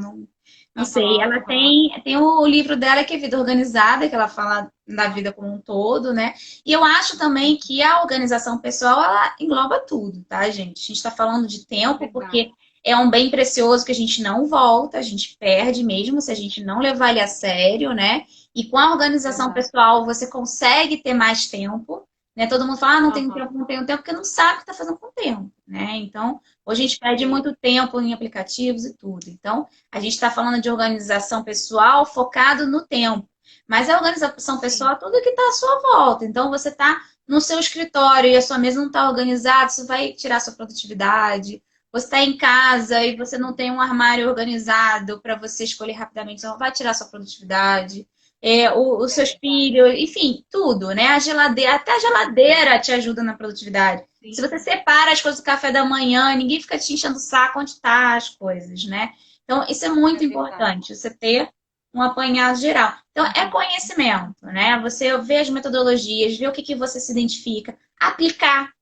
Speaker 2: não sei.
Speaker 3: Aham,
Speaker 2: Ela
Speaker 3: aham.
Speaker 2: tem o livro dela que é Vida Organizada, que ela fala na vida como um todo, né? E eu acho também que a organização pessoal, ela engloba tudo, tá, gente? A gente está falando de tempo,
Speaker 3: Verdade.
Speaker 2: porque é um bem precioso que a gente não volta, a gente perde mesmo se a gente não levar ele a sério, né? E com a organização
Speaker 3: Verdade.
Speaker 2: pessoal, você consegue ter mais tempo, né? Todo mundo fala, ah, não tenho
Speaker 3: Aham.
Speaker 2: tempo, não tenho tempo, porque não sabe o que está fazendo com o tempo, né? Então, hoje a gente perde
Speaker 3: Perfeito.
Speaker 2: muito tempo em aplicativos e tudo. Então, a gente está falando de organização pessoal focado no tempo. Mas a organização
Speaker 3: Sim.
Speaker 2: pessoal é tudo que está à sua volta. Então, você está no seu escritório e a sua mesa não está organizada, isso vai tirar sua produtividade. Você está em casa e você não tem um armário organizado para você escolher rapidamente, isso não vai tirar sua produtividade. Os
Speaker 3: É
Speaker 2: seus
Speaker 3: verdade.
Speaker 2: filhos, enfim, tudo, né? A geladeira, até a geladeira te ajuda na produtividade. Se
Speaker 3: Sim,
Speaker 2: você separa as coisas do café da manhã, ninguém fica te enchendo o saco onde tá as coisas, né? Então, isso é
Speaker 3: é
Speaker 2: muito
Speaker 3: verdade.
Speaker 2: importante, você ter um apanhado geral. Então, é
Speaker 3: Uhum.
Speaker 2: conhecimento, né? Você vê as metodologias, vê o que que você se identifica, aplicar,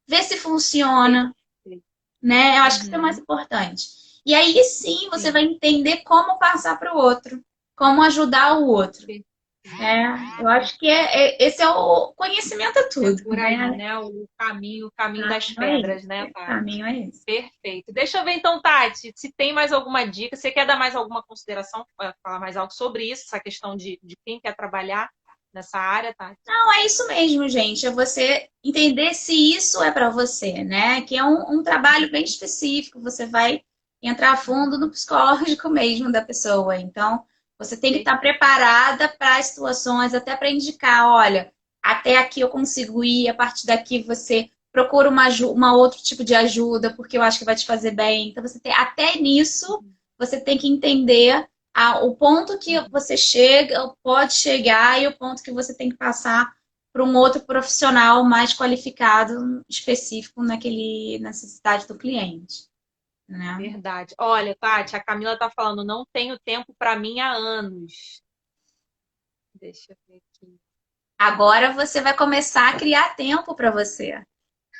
Speaker 2: ver se funciona,
Speaker 3: Perfeito.
Speaker 2: né? Eu acho que isso é o mais
Speaker 3: Uhum.
Speaker 2: importante. E aí sim você vai
Speaker 3: Sim.
Speaker 2: entender como passar para o outro, como ajudar o outro.
Speaker 3: Perfeito.
Speaker 2: Eu acho que esse é o conhecimento é
Speaker 3: É
Speaker 2: tudo,
Speaker 3: por aí,
Speaker 2: né?
Speaker 3: né? O caminho das
Speaker 2: Caminho é
Speaker 3: pedras, né,
Speaker 2: esse. O
Speaker 3: Tati?
Speaker 2: caminho é esse.
Speaker 3: Perfeito. Deixa eu ver então, Tati, se tem mais alguma dica. Você quer dar mais alguma consideração, falar mais algo sobre isso, essa questão de quem quer trabalhar nessa área, Tati?
Speaker 2: Não, é isso mesmo, gente. É você entender se isso é para você, né? Que é um trabalho bem específico. Você vai entrar a fundo no psicológico mesmo da pessoa. Então, você tem que estar
Speaker 3: Perfeito.
Speaker 2: preparada para as situações, até para indicar, olha, até aqui eu consigo ir, a partir daqui você procura uma outro tipo de ajuda, porque eu acho que vai te fazer bem. Então, você tem, até nisso, você tem que entender o ponto que
Speaker 3: Uhum.
Speaker 2: você chega, pode chegar e o ponto que você tem que passar para um outro profissional mais qualificado, específico naquele necessidade do cliente, né?
Speaker 3: Verdade. Olha, Tati, a Camila tá falando, não tenho tempo para mim há anos. Deixa eu ver aqui.
Speaker 2: Agora você vai começar a criar tempo para você.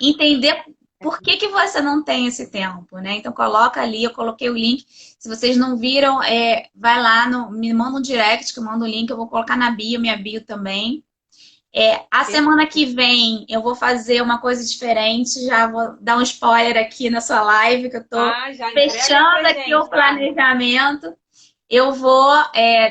Speaker 2: Entender por que que você não tem esse tempo, né? Então coloca ali, eu coloquei o link. Se vocês não viram, vai lá, me manda um direct que eu mando o link, eu vou colocar na bio, minha bio também. A semana que
Speaker 3: Perfeito.
Speaker 2: vem eu vou fazer uma coisa diferente, já vou dar um spoiler aqui na sua live, que eu tô
Speaker 3: Ah, já entrega aí
Speaker 2: fechando
Speaker 3: pra
Speaker 2: aqui o
Speaker 3: gente, Tati.
Speaker 2: planejamento. Eu vou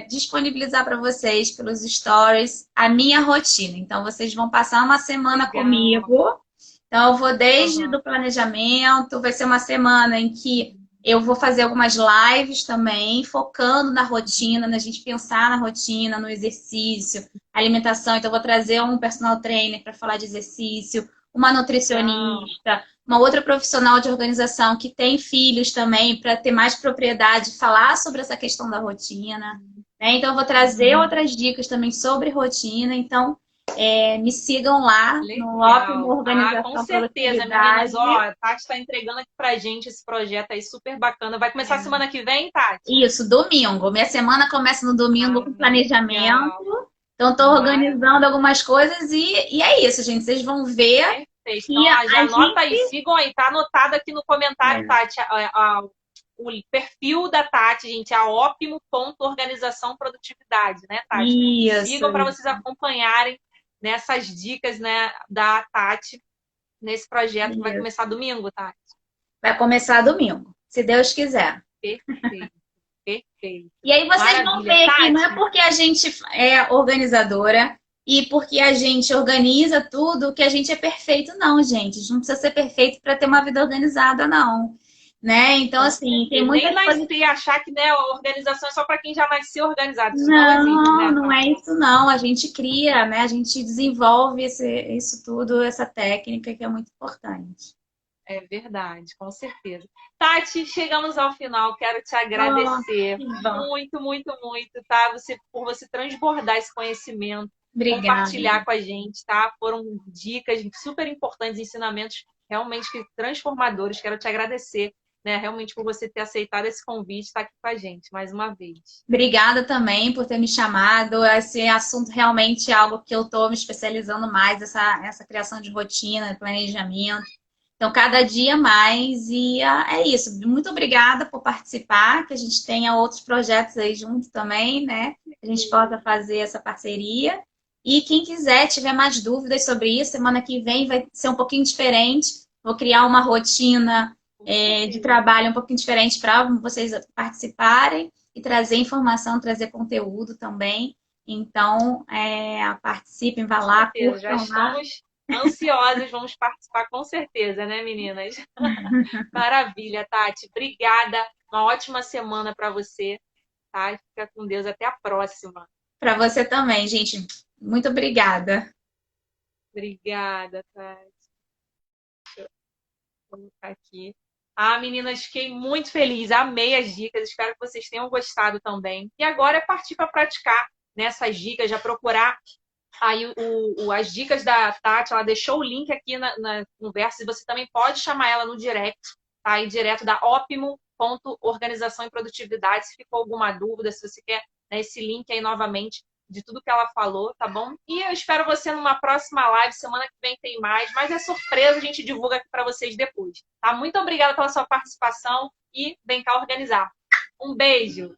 Speaker 2: disponibilizar para vocês pelos stories a minha rotina. Então, vocês vão passar uma semana
Speaker 3: Legal.
Speaker 2: comigo. Então, eu vou desde
Speaker 3: Aham.
Speaker 2: do planejamento, vai ser uma semana em que eu vou fazer algumas lives também, focando na rotina, na gente pensar na rotina, no exercício, alimentação. Então, eu vou trazer um personal trainer para falar de exercício, uma
Speaker 3: Legal.
Speaker 2: nutricionista, uma outra profissional de organização que tem filhos também, para ter mais propriedade, falar sobre essa questão da rotina. Né? Então, eu vou trazer
Speaker 3: Uhum.
Speaker 2: outras dicas também sobre rotina. Então, me sigam lá no Ópimo
Speaker 3: Legal. Ah, com
Speaker 2: Organização
Speaker 3: certeza, meninas. Ó,
Speaker 2: Produtividade.
Speaker 3: a Tati está entregando aqui pra gente esse projeto aí super bacana. Vai começar
Speaker 2: É,
Speaker 3: semana que vem, Tati?
Speaker 2: Isso, domingo. Minha semana começa no domingo
Speaker 3: Ah,
Speaker 2: com planejamento.
Speaker 3: legal.
Speaker 2: Então, estou organizando
Speaker 3: Maravilha.
Speaker 2: algumas coisas e é isso, gente. Vocês vão ver
Speaker 3: Perfeito.
Speaker 2: que
Speaker 3: Então, ó, já
Speaker 2: a
Speaker 3: anota aí,
Speaker 2: gente.
Speaker 3: sigam aí, tá anotado aqui no comentário,
Speaker 2: É,
Speaker 3: Tati, o perfil da Tati, gente, a ópimo.organização produtividade, né, Tati?
Speaker 2: isso.
Speaker 3: Sigam para vocês acompanharem nessas dicas, né, da Tati nesse projeto que vai
Speaker 2: Isso.
Speaker 3: começar domingo, Tati.
Speaker 2: Vai começar domingo, se Deus quiser.
Speaker 3: Perfeito, perfeito.
Speaker 2: E aí vocês vão
Speaker 3: Maravilha.
Speaker 2: ver que não é
Speaker 3: Tati,
Speaker 2: porque a gente é organizadora e porque a gente organiza tudo que a gente é perfeito, não, gente. A gente não precisa ser perfeito para ter uma vida organizada, não. Né? Então,
Speaker 3: com
Speaker 2: assim, tem
Speaker 3: certeza. Nem
Speaker 2: muitas coisas.
Speaker 3: nascer, achar que né, a organização é só para quem já nasceu organizado. Isso não existe,
Speaker 2: Não,
Speaker 3: né,
Speaker 2: não é
Speaker 3: Tati?
Speaker 2: isso, não. A gente cria, né? A gente desenvolve isso tudo, essa técnica que é muito importante.
Speaker 3: É verdade, com certeza. Tati, chegamos ao final. Quero te
Speaker 2: Oh,
Speaker 3: agradecer
Speaker 2: que bom.
Speaker 3: muito, muito, muito, tá? Por você transbordar esse conhecimento,
Speaker 2: Obrigada.
Speaker 3: compartilhar com a gente, tá? Foram dicas super importantes, ensinamentos realmente transformadores. Quero te agradecer, né? Realmente por você ter aceitado esse convite, estar aqui com a gente mais uma vez.
Speaker 2: Obrigada também por ter me chamado. Esse assunto realmente é algo que eu estou me especializando mais, essa criação de rotina, planejamento. Então, cada dia mais. E é isso. Muito obrigada por participar, que a gente tenha outros projetos aí juntos também, né? Que a gente possa fazer essa parceria. E quem quiser, tiver mais dúvidas sobre isso, semana que vem vai ser um pouquinho diferente. Vou criar uma rotina
Speaker 3: Com
Speaker 2: de
Speaker 3: certeza.
Speaker 2: trabalho um pouquinho diferente para vocês participarem e trazer informação, trazer conteúdo também. Então, participem, vá
Speaker 3: Com
Speaker 2: lá,
Speaker 3: certeza. Já
Speaker 2: curtam lá.
Speaker 3: estamos ansiosas, vamos participar com certeza, né, meninas? Maravilha, Tati. Obrigada. Uma ótima semana para você, tá? Fica com Deus. Até a próxima.
Speaker 2: Para você também, gente. Muito obrigada.
Speaker 3: Obrigada, Tati. Vou colocar aqui. Ah, meninas, fiquei muito feliz. Amei as dicas. Espero que vocês tenham gostado também. E agora é partir para praticar nessas dicas, já procurar aí as dicas da Tati. Ela deixou o link aqui na conversa. E você também pode chamar ela no direct, tá? Aí direto da Optimo.organização e produtividade. Se ficou alguma dúvida, se você quer, né, esse link aí novamente de tudo que ela falou, tá bom? E eu espero você numa próxima live. Semana que vem tem mais, mas é surpresa, a gente divulga aqui para vocês depois, tá? Muito obrigada pela sua participação e vem cá organizar. Um beijo!